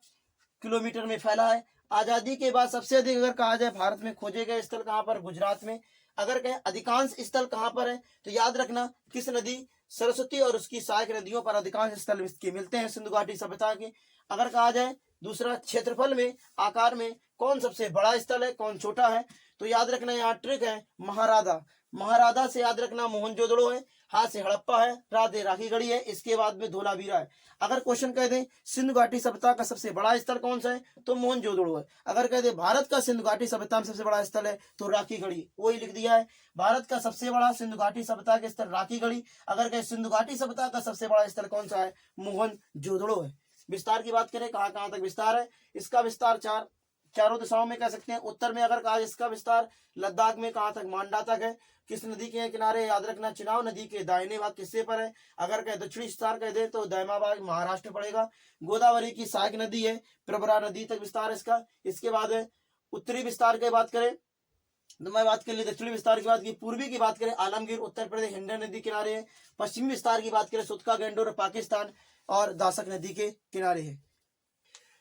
किलोमीटर में फैला है। आजादी के बाद सबसे अधिक अगर कहा जाए भारत में खोजे गए स्थल कहाँ पर, गुजरात में। अगर कहें अधिकांश स्थल कहाँ पर है, तो याद रखना किस नदी, सरस्वती और उसकी सहायक नदियों पर अधिकांश स्थल इसके मिलते हैं सिंधु घाटी सभ्यता के। अगर कहा जाए दूसरा क्षेत्रफल में, आकार में कौन सबसे बड़ा स्थल है, कौन छोटा है, तो याद रखना यहाँ ट्रिक है महाराधा। महाराधा से याद रखना मोहनजोदड़ो है, हाथ से हड़प्पा है, राधे राखीगढ़ी है, इसके बाद में धोलावीरा है। अगर क्वेश्चन कह दें सिंधु घाटी सभ्यता का सबसे बड़ा स्थल कौन सा है, तो मोहनजोदड़ो है। अगर कह दें भारत का सिंधु घाटी सभ्यता में सबसे बड़ा स्थल है, तो राखीगढ़ी, वही लिख दिया है। भारत का सबसे बड़ा सिंधु घाटी सभ्यता के स्थल राखीगढ़ी। अगर कहे सिंधु घाटी सभ्यता का सबसे बड़ा स्थल कौन सा है, मोहनजोदड़ो है। विस्तार की बात करें कहाँ कहाँ तक विस्तार है, इसका विस्तार चारों दिशाओं में कह सकते हैं। उत्तर में अगर कहा इसका विस्तार लद्दाख में कहाँ तक, मांडा तक है। किस नदी के किनारे, याद रखना चिनाब नदी के दाहिने भाग किस्से पर है। अगर कहे दक्षिणी विस्तार कह दे तो दैमाबाद महाराष्ट्र पड़ेगा। गोदावरी की सहायक नदी है, प्रवरा नदी तक विस्तार है इसका। इसके बाद उत्तरी विस्तार की बात करें तो मैं बात कर ली, दक्षिणी विस्तार की बात की, पूर्वी की बात करें आलमगीर उत्तर प्रदेश हिंडन नदी किनारे है। पश्चिमी विस्तार की बात करें सुतका गैंडोर पाकिस्तान और दासक नदी के किनारे है।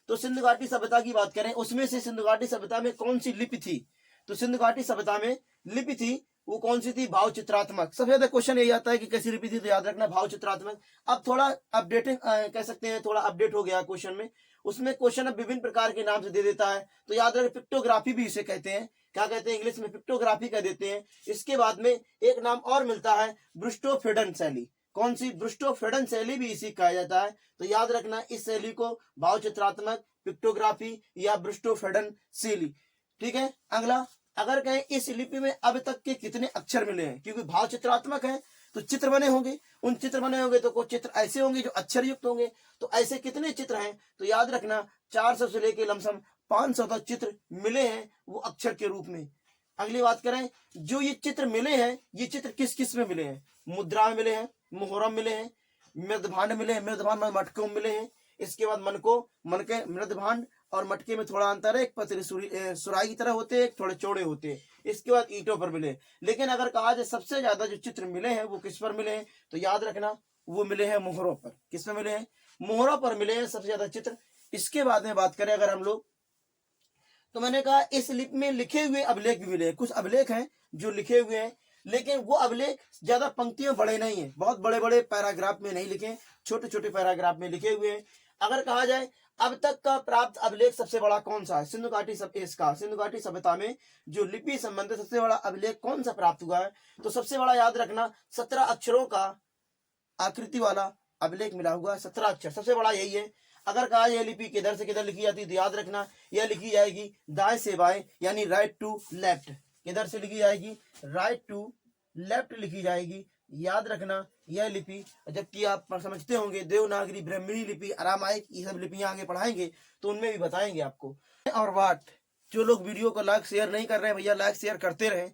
तो सिंधु घाटी सभ्यता की बात करें, उसमें से सिंधु घाटी सभ्यता में कौन सी लिपि थी, तो सिंधु घाटी सभ्यता में लिपि थी वो कौन सी थी, भाव चित्रात्मक। सबसे ज्यादा क्वेश्चन यही आता है कि कैसी लिपि थी, तो याद रखना भाव चित्रात्मक। अब थोड़ा अपडेटिंग कह सकते हैं, थोड़ा अपडेट हो गया क्वेश्चन में। उसमें क्वेश्चन अब विभिन्न प्रकार के नाम से दे देता है, तो याद रखें पिक्टोग्राफी भी इसे कहते हैं। क्या कहते हैं, इंग्लिश में पिक्टोग्राफी कह देते हैं। इसके बाद में एक नाम और मिलता है ब्रुस्टोफेडन शैली। कौन सी? ब्रुस्टोफेडन शैली भी इसी कहा जाता है। तो याद रखना इस शैली को भाव चित्रात्मक, पिक्टोग्राफी या ब्रुस्टोफेडन शैली। ठीक है। अगला, अगर कहें इस लिपि में अब तक के कितने अक्षर मिले हैं, क्योंकि भाव चित्रात्मक है तो चित्र बने होंगे, उन चित्र बने होंगे तो कुछ चित्र ऐसे होंगे जो अक्षर युक्त होंगे। तो ऐसे कितने चित्र हैं? तो याद रखना 400 से लेकर लमसम 500 तक चित्र मिले हैं वो अक्षर के रूप में। अगली बात करें, जो ये चित्र मिले हैं, ये चित्र किस किस में मिले हैं? मुद्रा में मिले हैं, मोहरम मिले हैं, मृदभांड मिले हैं, मृदभांड मटकों में मिले हैं। इसके बाद मन के मृदभांड और मटके में थोड़ा अंतर है, एक पतली सुराही की तरह होते हैं, एक थोड़े चौड़े होते हैं। इसके बाद ईंटों पर मिले। लेकिन अगर कहा जाए सबसे ज्यादा जो चित्र मिले हैं वो किस पर मिले हैं, तो याद रखना वो मिले हैं मोहरों पर। किस में मिले हैं? मोहरों पर मिले हैं सबसे ज्यादा चित्र। इसके बाद में बात करें अगर हम लोग, तो मैंने कहा इस लिपि में लिखे हुए अभिलेख भी मिले हैं। कुछ अभिलेख हैं जो लिखे हुए हैं, लेकिन वो अभिलेख ज्यादा पंक्तियां बड़े नहीं है, बहुत बड़े बड़े पैराग्राफ में नहीं लिखे, छोटे छोटे पैराग्राफ में लिखे हुए हैं। अगर कहा जाए अब तक का प्राप्त अभिलेख सबसे बड़ा कौन सा है? सिंधु घाटी सिंधु घाटी सभ्यता में जो लिपि संबंधित सबसे बड़ा अभिलेख कौन सा प्राप्त हुआ है? तो सबसे बड़ा याद रखना 17 अक्षरों का आकृति वाला अभिलेख मिला हुआ है। 17 अक्षर सबसे बड़ा यही है। अगर कहा यह लिपि किधर से किधर लिखी जाती है, तो याद रखना यह लिखी जाएगी दाएं से बाएं, यानी राइट टू लेफ्ट। किधर से लिखी जाएगी? राइट टू लेफ्ट लिखी जाएगी। याद रखना यह लिपि, जबकि आप समझते होंगे देवनागरी, ब्राह्मणी लिपि, अरामाइक, ये सब लिपियां आगे पढ़ाएंगे तो उनमें भी बताएंगे आपको। और वाट, जो लोग वीडियो को लाइक शेयर नहीं कर रहे हैं भैया, लाइक शेयर करते रहें,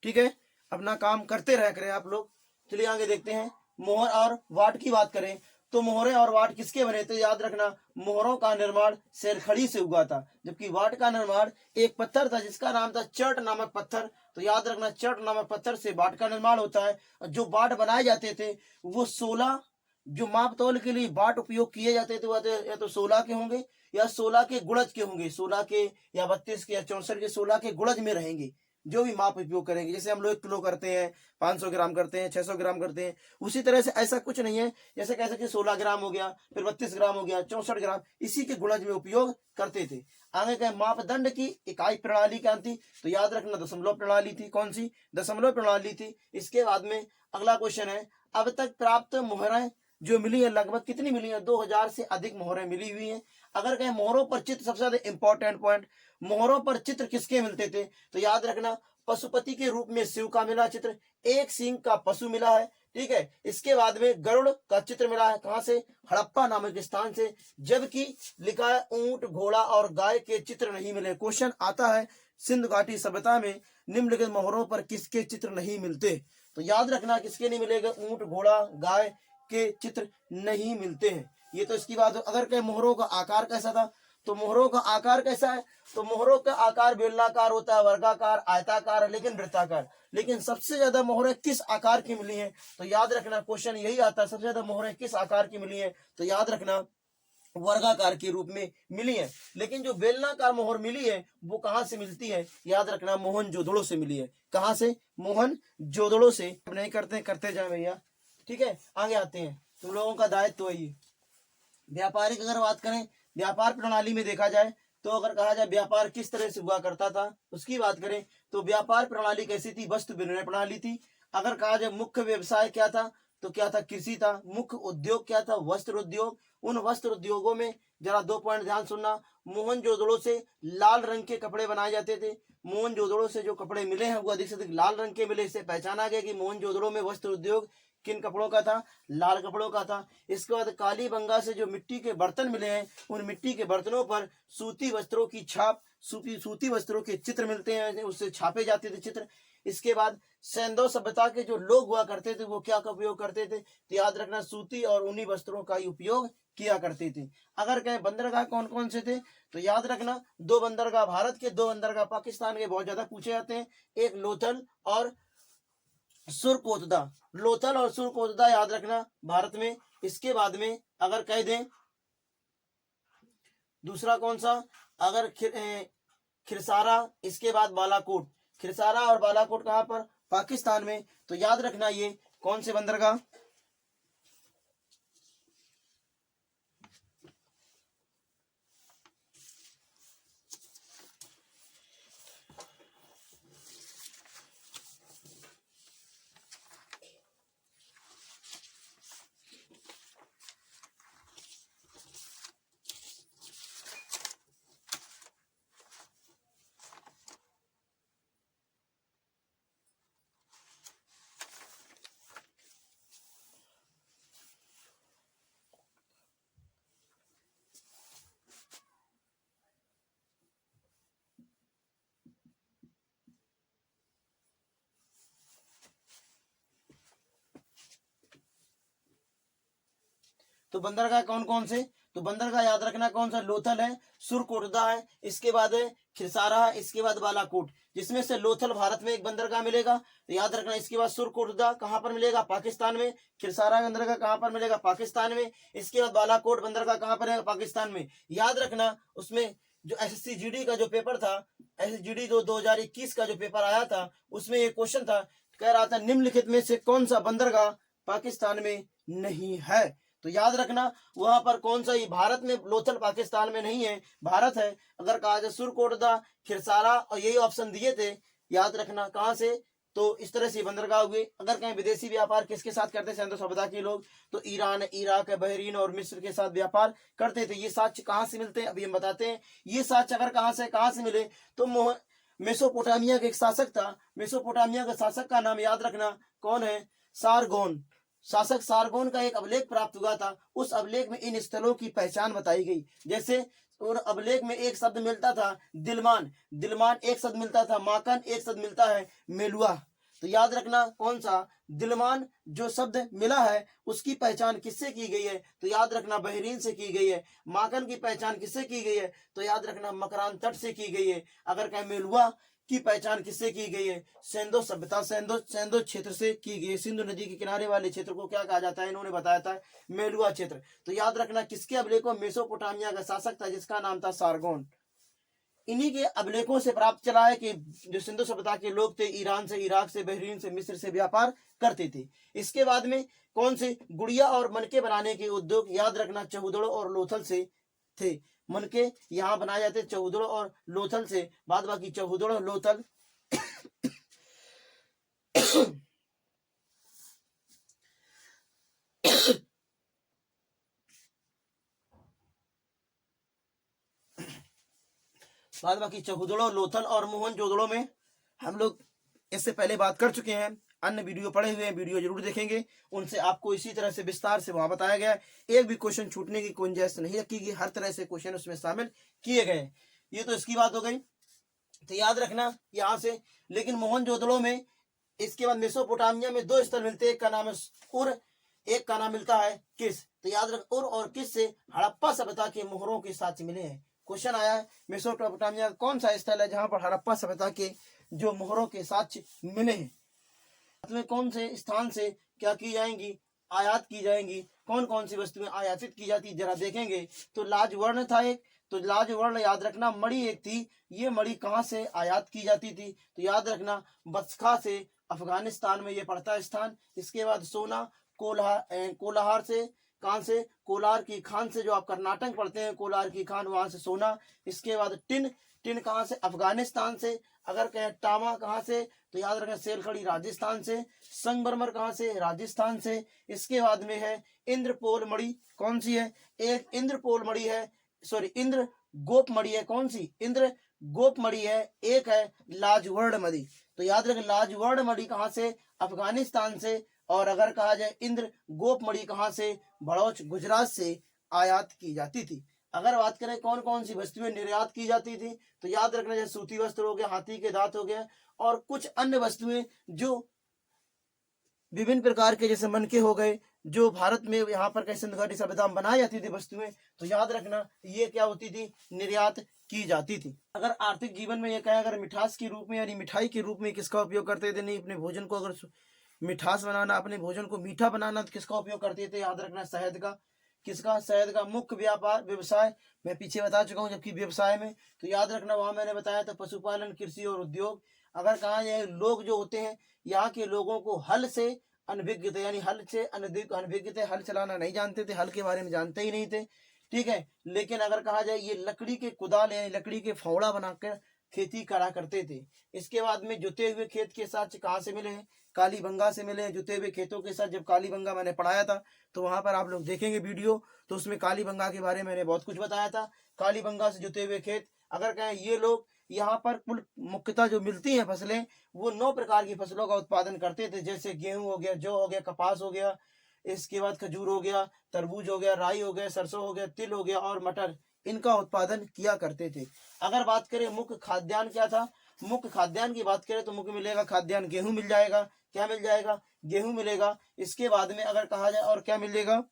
ठीक है, अपना काम करते रह करें आप लोग। चलिए आगे देखते हैं। मोहर और वाट की बात करें तो मोहरे और वाट किसके बने थे? याद रखना मोहरों का निर्माण शेरखड़ी से हुआ था, जबकि वाट का निर्माण एक पत्थर था जिसका नाम था चट नामक पत्थर। तो याद रखना चट नामक पत्थर से वाट का निर्माण होता है। जो वाट बनाए जाते थे वो 16, जो माप तौल के लिए वाट उपयोग किए जाते थे वह या तो 16 के होंगे या 16 के गुणज के होंगे, 16 के या 32 के या 64 के, 16 के गुणज में रहेंगे जो भी माप उपयोग करेंगे। जैसे हम लोग 1 किलो करते हैं, 500 ग्राम करते हैं, 600 ग्राम करते हैं, उसी तरह से ऐसा कुछ नहीं है। जैसे कह सकते 16 ग्राम हो गया, फिर 32 ग्राम हो गया, 64 ग्राम, इसी के गुणज में उपयोग करते थे। आगे कहे मापदंड की इकाई प्रणाली क्या थी? तो याद रखना दशमलव प्रणाली थी। कौन सी? दशमलव प्रणाली थी। इसके बाद में अगला क्वेश्चन है, अब तक प्राप्त मोहरें जो मिली है लगभग कितनी मिली है? 2000 से अधिक मोहरें मिली हुई हैं। अगर कहें मोहरों पर चित्र, सबसे ज्यादा इंपॉर्टेंट पॉइंट, मोहरों पर चित्र किसके मिलते थे? तो याद रखना पशुपति के रूप में शिव का मिला चित्र, एक सिंह का पशु मिला है, ठीक है। इसके बाद में गरुड़ का चित्र मिला है, कहां से? हड़प्पा नामक स्थान से। जबकि लिखा है ऊंट, घोड़ा और गाय के चित्र नहीं मिले। क्वेश्चन आता है सिंधु घाटी सभ्यता में निम्नलिखित मोहरों पर किसके चित्र नहीं मिलते? तो याद रखना किसके नहीं मिलेगा? ऊंट, घोड़ा, गाय के चित्र नहीं मिलते हैं। ये तो इसकी बात। अगर कहें मोहरों का आकार कैसा था, तो मोहरों का आकार कैसा है? तो मोहरों का आकार बेलनाकार होता है, वर्गाकार, आयताकार, लेकिन वृत्ताकार। लेकिन सबसे ज्यादा मोहरें किस आकार की मिली हैं? तो याद रखना क्वेश्चन यही आता है, सबसे ज्यादा मोहरें किस आकार की मिली हैं? तो याद रखना वर्गाकार के रूप में मिली है। लेकिन जो बेलनाकार मोहर मिली है वो कहां से मिलती है? याद रखना मोहनजोदड़ो से मिली है। कहां से? मोहनजोदड़ो से। अब नहीं करते, करते जाए भैया, ठीक है। आगे आते हैं, तुम लोगों का दायित्व तो है। व्यापारिक अगर बात करें, व्यापार प्रणाली में देखा जाए तो अगर कहा जाए व्यापार किस तरह से हुआ करता था उसकी बात करें तो व्यापार प्रणाली कैसी थी? वस्तु विनिमय प्रणाली थी। अगर कहा जाए मुख्य व्यवसाय क्या था, तो क्या था? कृषि था। मुख्य उद्योग क्या था? वस्त्र उद्योग। उन वस्त्र उद्योगों में जरा 2 पॉइंट ध्यान सुनना। मोहनजोदड़ो से लाल रंग के कपड़े बनाए जाते थे। मोहनजोदड़ो से जो कपड़े मिले हैं वो अधिक से अधिक लाल रंग के मिले। इससे पहचाना गया कि मोहनजोदड़ो में वस्त्र उद्योग किन कपड़ों का था? लाल कपड़ों का था। इसके बाद कालीबंगा से जो मिट्टी के बर्तन मिले हैं उन मिट्टी के बर्तनों पर सूती वस्त्रों की छाप, सूती वस्त्रों के चित्र मिलते हैं, उससे छापे जाते थे चित्र। इसके बाद सैंधव सभ्यता के जो लोग हुआ करते थे वो क्या का उपयोग करते थे? तो याद रखना सूती और ऊनी वस्त्रों का ही उपयोग किया करते थे। अगर कहें बंदरगाह कौन कौन से थे, तो याद रखना 2 बंदरगाह भारत के, 2 बंदरगाह पाकिस्तान के बहुत ज्यादा पूछे जाते हैं। एक लोथल और सुरकोतदा। लोथल और सुरकोतदा याद रखना भारत में। इसके बाद में अगर कह दें दूसरा कौन सा, अगर खिरसारा, इसके बाद बालाकोट। खिरसारा और बालाकोट कहां पर? पाकिस्तान में। तो याद रखना ये कौन से बंदरगाह? तो बंदरगाह कौन कौन से, तो बंदरगाह याद रखना कौन सा, लोथल है, सुरकोटदा है, इसके बाद है खिरसारा है, इसके बाद बालाकोट। जिसमें से लोथल भारत में एक बंदरगाह मिलेगा, तो याद रखना। इसके बाद सुरकोटदा कहाँ पर मिलेगा, पाकिस्तान में। खिरसारा बंदरगाह कहाँ पर मिलेगा, पाकिस्तान में। इसके बाद बालाकोट बंदरगाह कहाँ पर है, पाकिस्तान में। याद रखना उसमें जो SSC-GD का जो पेपर था, SSC-GD जो 2021 का जो पेपर आया था, उसमें ये क्वेश्चन था, कह रहा था निम्नलिखित में से कौन सा बंदरगाह पाकिस्तान में नहीं है। तो याद रखना वहां पर कौन सा, ये भारत में, लोथल पाकिस्तान में नहीं है, भारत है। अगर कहा जाए सुरकोटदा, खिरसारा, और यही ऑप्शन दिए थे, याद रखना कहां से, तो इस तरह से बंदरगाह हुए। अगर कहीं विदेशी व्यापार किसके साथ करते सिंधु सभ्यता के लोग, तो ईरान, इराक, बहरीन और मिस्र के साथ व्यापार करते थे। ये साक्ष्य कहाँ से मिलते हैं, अभी हम बताते हैं। ये साक्ष्य अगर कहाँ से मिले, तो मेसोपोटामिया का एक शासक था, मेसोपोटामिया का शासक का नाम याद रखना कौन है, सारगोन। शासक सारगोन का एक अभिलेख प्राप्त हुआ था। उस अभिलेख में इन स्थलों की पहचान बताई गई। जैसे और अभिलेख में एक शब्द मिलता था दिलमान, दिलमान एक शब्द मिलता था, माकन एक शब्द मिलता है, मेलुआ। तो याद रखना कौन सा, दिलमान जो शब्द मिला है उसकी पहचान किससे की गई है, तो याद रखना बहरीन से की गई है। माकन की पहचान किससे की गई है, तो याद रखना मकरान तट से की गई है। अगर कहें मेलुआ की पहचान किससे की गई है, सिंधु सभ्यता, सिंधु क्षेत्र से की गई है। सिंधु नदी के किनारे वाले क्षेत्र को क्या कहा जाता है, इन्होंने बताया था मेलुआ क्षेत्र। तो याद रखना किसके अभिलेखों, मेसोपोटामिया का शासक था जिसका नाम था सारगोन। इन्हीं के अभिलेखों से प्राप्त चला है कि जो सिंधु सभ्यता के लोग थे, ईरान से, इराक से, बहरीन से, मिस्र से व्यापार करते थे। इसके बाद में कौन से, गुड़िया और मनके बनाने के उद्योग, याद रखना चहुदड़ो और लोथल से थे। मनके यहाँ बनाए जाते चहुदड़ो और लोथल से, बाद बाकी चहुदड़ो लोथल बाद बाकी चहुदड़ो, लोथल और मोहनजोदड़ो में हम लोग इससे पहले बात कर चुके हैं। अन्य वीडियो पड़े हुए हैं, वीडियो जरूर देखेंगे, उनसे आपको इसी तरह से विस्तार से वहां बताया गया है। एक भी क्वेश्चन छूटने की गुंजाइश नहीं रखी गई, हर तरह से क्वेश्चन उसमें शामिल किए गए। ये तो इसकी बात हो गई। तो याद रखना यहाँ से, लेकिन मोहनजोदड़ो में, इसके बाद मेसोपोटामिया में दो स्थल मिलते हैं, एक का नाम है उर, एक का नाम मिलता है किस। तो याद रख, उर और किस से हड़प्पा सभ्यता के मोहरों के साथ मिले हैं। क्वेश्चन आया है मेसोपोटामिया कौन सा स्थल है जहां पर हड़प्पा सभ्यता के जो मोहरों के साक्ष्य मिले हैं। में कौन से स्थान से क्या की जाएंगी, आयात की जाएंगी, कौन कौन सी वस्तुएं आयातित की जाती जरा देखेंगे। तो लाजवर्ण था एक, तो लाजवर्ण याद रखना मणि एक थी। ये मणि कहाँ से आयात की जाती थी, तो याद रखना बसखा से, अफगानिस्तान में ये पड़ता है स्थान। इसके बाद सोना कोलाहार से, कहां से, कोलार की खान से, जो आप कर्नाटक पढ़ते हैं कोलार की खान, वहां से सोना। इसके बाद टिन, टिन कहां से, अफगानिस्तान से। अगर कहें टामा कहां से, तो याद रखें सेलखड़ी राजस्थान से। संगमरमर कहां से, राजस्थान से। इसके बाद में है इंद्रपोल मणि, कौन सी है, एक इंद्रपोल मणि है, सॉरी इंद्र गोप मणि है, कौन सी, इंद्र गोप मणि है। एक है लाजवर्ण मणि। तो याद रखें लाजवर्ण मणि कहां से, अफगानिस्तान से। और अगर कहा जाए इंद्र गोप मणि कहां से, भड़ौच गुजरात से आयात की जाती थी। अगर बात करें कौन कौन सी वस्तुएं निर्यात की जाती थी, तो याद रखना जैसे सूती वस्त्र हो गया, हाथी के दांत हो गया, और कुछ अन्य वस्तुएं जो विभिन्न प्रकार के, जैसे मनके हो गए, जो भारत में यहाँ पर कई सिंधु घाटी सभ्यता में बनाई जाती थी वस्तुएं, तो याद रखना ये क्या होती थी, निर्यात की जाती थी। अगर आर्थिक जीवन में ये कहें, अगर मिठास के रूप में यानी मिठाई के रूप में किसका उपयोग करते थे, नहीं अपने भोजन को अगर मिठास बनाना, अपने भोजन को मीठा बनाना, तो किसका उपयोग करते थे, याद रखना शहद का। किसका, शहद का। मुख्य व्यापार व्यवसाय मैं पीछे बता चुका हूँ, जबकि व्यवसाय में तो याद रखना वहां मैंने बताया था पशुपालन, कृषि और उद्योग। अगर कहा जाए लोग जो होते हैं, यहाँ के लोगों को हल से अनभिज्ञ थे, यानी हल से अनभिज्ञ थे, हल चलाना नहीं जानते थे, हल के बारे में जानते ही नहीं थे, ठीक है। लेकिन अगर कहा जाए ये लकड़ी के कुदाल यानी लकड़ी के फावड़ा बनाकर खेती करा करते थे। इसके बाद में जुते हुए खेत के साथ कहाँ से मिले हैं, कालीबंगा से मिले हैं। जुते हुए खेतों के साथ जब कालीबंगा मैंने पढ़ाया था, तो वहां पर आप लोग देखेंगे वीडियो, तो उसमें कालीबंगा के बारे में मैंने बहुत कुछ बताया था। कालीबंगा से जुते हुए खेत, अगर कहें ये लोग यहाँ पर कुल मुख्यतः जो मिलती हैं फसलें, वो 9 प्रकार की फसलों का उत्पादन करते थे, जैसे गेहूं हो गया, जौ हो गया, कपास हो गया, इसके बाद खजूर हो गया, तरबूज हो गया, राई हो गया, सरसों हो गया, तिल हो गया और मटर, इनका उत्पादन किया करते थे। अगर बात करें मुख्य खाद्यान्न क्या था, मुख्य खाद्यान्न की बात करें तो मुख्य मिलेगा खाद्यान्न गेहूं मिल जाएगा। क्या मिल जाएगा, गेहूं मिलेगा। इसके बाद में अगर कहा जाए और क्या मिलेगा,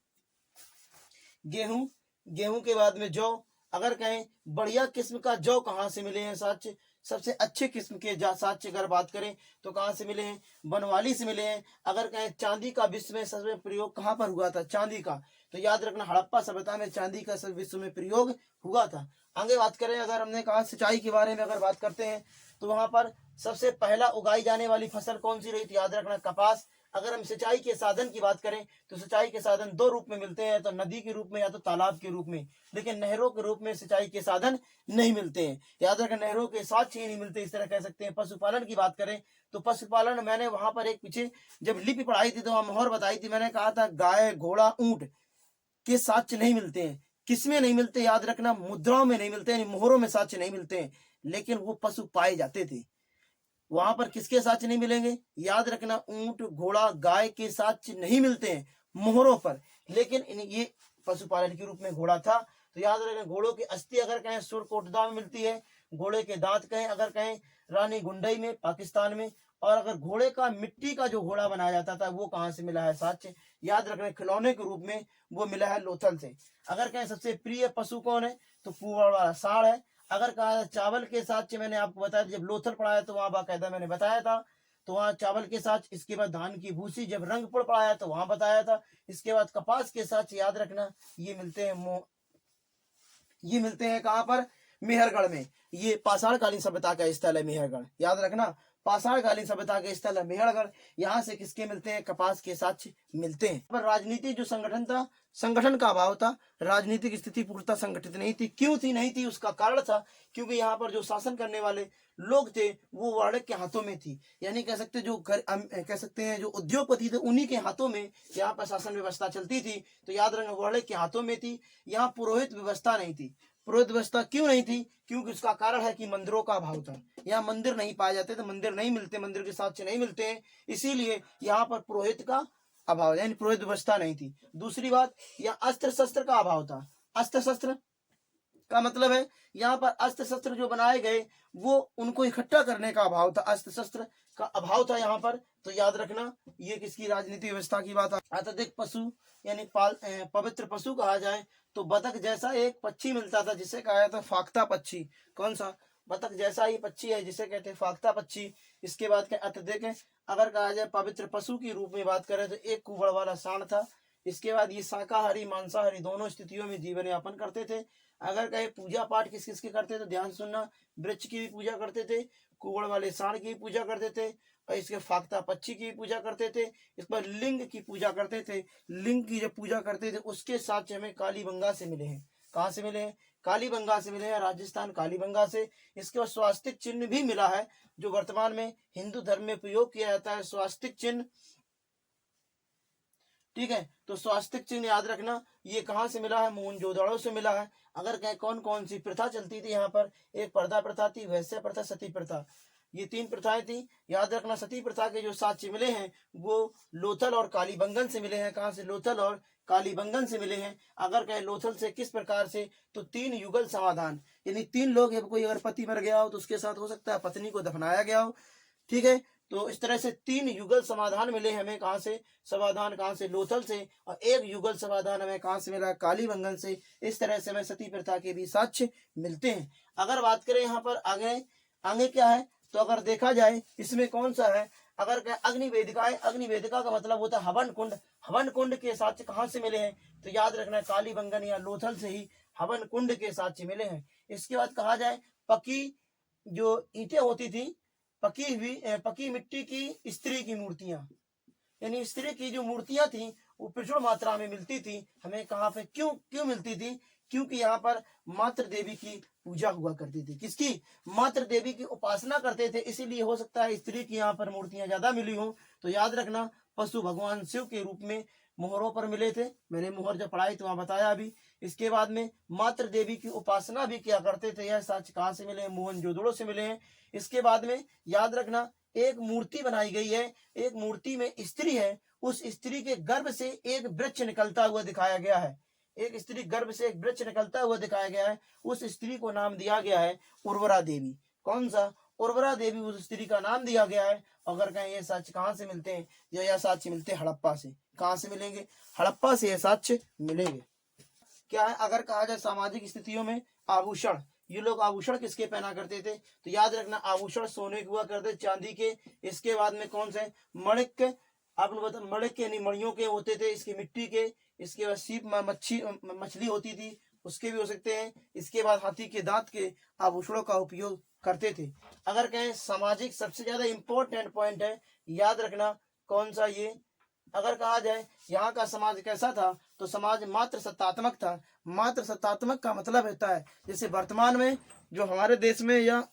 गेहूं, गेहूं के बाद में जौ। अगर कहें बढ़िया किस्म का जौ कहाँ से मिले हैं साक्ष्य, सबसे अच्छे किस्म के साक्ष्य अगर बात करें तो कहाँ से मिले हैं, बनवाली से मिले हैं। अगर कहें चांदी का विश्व में सबसे प्रयोग कहाँ पर हुआ था, चांदी का, तो याद रखना हड़प्पा सभ्यता में चांदी का विश्व में प्रयोग हुआ था। आगे बात करें, अगर हमने कहा सिंचाई के बारे में अगर बात करते हैं तो वहां पर सबसे पहला उगाई जाने वाली फसल कौन सी रही थी, याद रखना कपास। अगर हम सिंचाई के साधन की बात करें तो सिंचाई के साधन दो रूप में मिलते हैं, तो नदी के रूप में या तो तालाब के रूप में, लेकिन नहरों के रूप में सिंचाई के साधन नहीं मिलते हैं। याद रखें नहरों के साक्ष्य ही नहीं मिलते, इस तरह कह सकते हैं। पशुपालन की बात करें तो पशुपालन, मैंने वहां पर एक पीछे जब लिपि पढ़ाई थी तो वहां मोहर बताई थी, मैंने कहा था गाय घोड़ा ऊंट के साक्ष्य नहीं मिलते हैं। किसमें नहीं मिलते, याद रखना मुद्राओं में नहीं मिलते, यानी मोहरों में साक्ष्य नहीं मिलते हैं, लेकिन वो पशु पाए जाते थे। वहां पर किसके साक्ष्य नहीं मिलेंगे, याद रखना ऊंट घोड़ा गाय के साक्ष्य नहीं मिलते हैं मोहरों पर, लेकिन ये पशुपालन के रूप में घोड़ा था। तो याद रखना घोड़ों की अस्थि अगर कहें सुरकोटदा में मिलती है, घोड़े के दांत कहें अगर कहें रानी गुंडई में पाकिस्तान में, और अगर घोड़े का मिट्टी का जो घोड़ा बनाया जाता था वो कहाँ से मिला है साक्ष्य, याद रखना खिलौने के रूप में वो मिला है लोथल से। अगर कहें सबसे प्रिय पशु कौन है तो पुआल वाला सांड है। अगर कहा चावल के साक्ष्य मैंने आपको बताया, जब लोथल पढ़ाया तो वहां बाकायदा मैंने बताया था, तो वहां चावल के साक्ष्य। इसके बाद धान की भूसी जब रंगपुर पढ़ाया तो वहां बताया था। इसके बाद कपास के साक्ष्य याद रखना ये मिलते हैं ये मिलते हैं कहाँ पर, मेहरगढ़ में। ये पाषाणकालीन सभ्यता का स्थल है मेहरगढ़, याद रखना पाषाणकालीन सभ्यता के स्थल है मेहरगढ़। यहाँ से किसके मिलते हैं, कपास के साक्ष्य मिलते हैं। पर राजनीति जो संगठन था, संगठन का अभाव था, राजनीतिक स्थिति पूर्णतः संगठित नहीं थी। क्यों थी नहीं थी, उसका कारण था क्योंकि यहाँ पर जो शासन करने वाले लोग थे वो वर्णिक के हाथों में थी, यानी कह सकते जो कह सकते हैं जो उद्योगपति थे उन्हीं के हाथों में यहाँ पर शासन व्यवस्था चलती थी। तो याद रखना वर्णिक के हाथों में थी, यहाँ पुरोहित व्यवस्था नहीं थी। पुरोहित व्यवस्था क्यों नहीं थी, क्योंकि उसका कारण है कि मंदिरों का अभाव था। यहाँ मंदिर नहीं पाए जाते थे, मंदिर नहीं मिलते, मंदिर के साक्ष्य नहीं मिलते हैं, इसीलिए यहाँ पर पुरोहित का अभाव, यानी पुरोहित व्यवस्था नहीं थी। दूसरी बात, यहाँ अस्त्र शस्त्र का अभाव था। अस्त्र शस्त्र का मतलब है यहाँ पर अस्त्र शस्त्र जो बनाए गए वो उनको इकट्ठा करने का अभाव था, अस्त्र शस्त्र का अभाव था यहाँ पर। तो याद रखना ये किसकी राजनीतिक व्यवस्था की बात। अत्यधिक पशु यानी पवित्र पशु कहा जाए तो बतख जैसा एक पक्षी मिलता था जिसे कहा जाता फाख्ता पक्षी। कौन सा, बतख जैसा ही पक्षी है जिसे कहते हैं फाख्ता पक्षी। इसके बाद क्या अत्यधिक है, अगर कहा जाए पवित्र पशु के रूप में बात करें तो एक कुबड़ वाला सांड था। इसके बाद ये शाकाहारी मांसाहारी दोनों स्थितियों में जीवन यापन करते थे। अगर कहे पूजा पाठ किस किस के करते थे, ध्यान सुनना, वृक्ष की भी पूजा करते थे, कुबड़ वाले सांड की भी पूजा करते थे, और इसके फाख्ता पक्षी की भी पूजा करते थे। इस पर लिंग की पूजा करते थे। लिंग की जब पूजा करते थे उसके साथ हमें कालीबंगा से मिले हैं। कहाँ से मिले हैं, कालीबंगा से मिले हैं, राजस्थान कालीबंगा से। इसके बाद स्वास्तिक चिन्ह भी मिला है जो वर्तमान में हिंदू धर्म में प्रयोग किया जाता है, स्वास्तिक चिन्ह। ठीक है, तो स्वास्तिक चिन्ह याद रखना ये कहाँ से मिला है, मोहनजोदड़ो से मिला है। अगर कहें कौन कौन सी प्रथा चलती थी यहाँ पर, एक पर्दा प्रथा थी, वैश्य प्रथा, सती प्रथा, ये तीन प्रथाएं थी। याद रखना सती प्रथा के जो साक्ष्य मिले हैं वो लोथल और कालीबंगन से मिले हैं। कहाँ से, लोथल और कालीबंगन से मिले हैं। अगर कहें लोथल से किस प्रकार से, तो तीन युगल समाधान, यानी तीन लोग, कोई अगर पति मर गया हो तो उसके साथ हो सकता है पत्नी को दफनाया गया हो। ठीक है, तो इस तरह से तीन युगल समाधान मिले हमें। कहाँ से, समाधान कहाँ से, लोथल से, और एक युगल समाधान हमें कहाँ से मिला, कालीबंगन से। इस तरह से हमें सती प्रथा के भी साक्ष्य मिलते हैं। अगर बात करें यहाँ पर आगे आगे क्या है, तो अगर देखा जाए इसमें कौन सा है, अगर क्या अग्निवेदिकाएं, अग्निवेदिका का मतलब होता है हवन कुंड। हवन कुंड के साक्ष्य कहाँ से मिले हैं, तो याद रखना कालीबंगन या लोथल से ही हवन कुंड के साक्ष्य मिले हैं। इसके बाद कहा जाए पकी जो ईंटें होती थी, पकी मिट्टी की स्त्री की मूर्तियां, यानी स्त्री की जो मूर्तियां थी वो प्रचुर मात्रा में मिलती थी हमें। कहाँ पे, क्यों क्यों मिलती थी, क्योंकि यहाँ पर मातृ देवी की पूजा हुआ करती थी। किसकी, मातृ देवी की उपासना करते थे, इसीलिए हो सकता है स्त्री की यहाँ पर मूर्तियां ज्यादा मिली हों। तो याद रखना पशु भगवान शिव के रूप में मोहरों पर मिले थे, मैंने मोहर जब पढ़ाई तो वहां बताया अभी। इसके बाद में मातृ देवी की उपासना भी किया करते थे, यह साक्ष्य कहाँ से मिले हैं, मोहनजोदड़ो से मिले हैं। इसके बाद में याद रखना एक मूर्ति बनाई गई है, एक मूर्ति में स्त्री है, उस स्त्री के गर्भ से एक वृक्ष निकलता हुआ दिखाया गया है। एक स्त्री गर्भ से एक वृक्ष निकलता हुआ दिखाया गया है, उस स्त्री को नाम दिया गया है उर्वरा देवी। कौन सा, उर्वरा देवी उस स्त्री का नाम दिया गया है। अगर कहें ये साक्ष्य कहाँ से मिलते हैं, यह साक्ष्य मिलते हैं हड़प्पा से। कहाँ से मिलेंगे, हड़प्पा से यह साक्ष्य मिलेंगे। क्या है, अगर कहा जाए सामाजिक स्थितियों में आभूषण, ये लोग आभूषण किसके पहना करते थे, तो याद रखना आभूषण सोने के हुआ करते, चांदी के। इसके बाद में कौन से, मणिक के, आप लोग बता, मणिक के यानी मणियों के होते थे। इसके मिट्टी के। इसके बाद सीप मछली होती थी, उसके भी हो सकते हैं। इसके बाद हाथी के दांत के आभूषणों का उपयोग करते थे। अगर कहें सामाजिक सबसे ज्यादा इंपॉर्टेंट पॉइंट है, याद रखना कौन सा, ये अगर कहा जाए यहाँ का समाज कैसा था, तो समाज मात्र सत्तात्मक था। मात्र सत्तात्मक का मतलब होता है जैसे वर्तमान में जो हमारे देश में या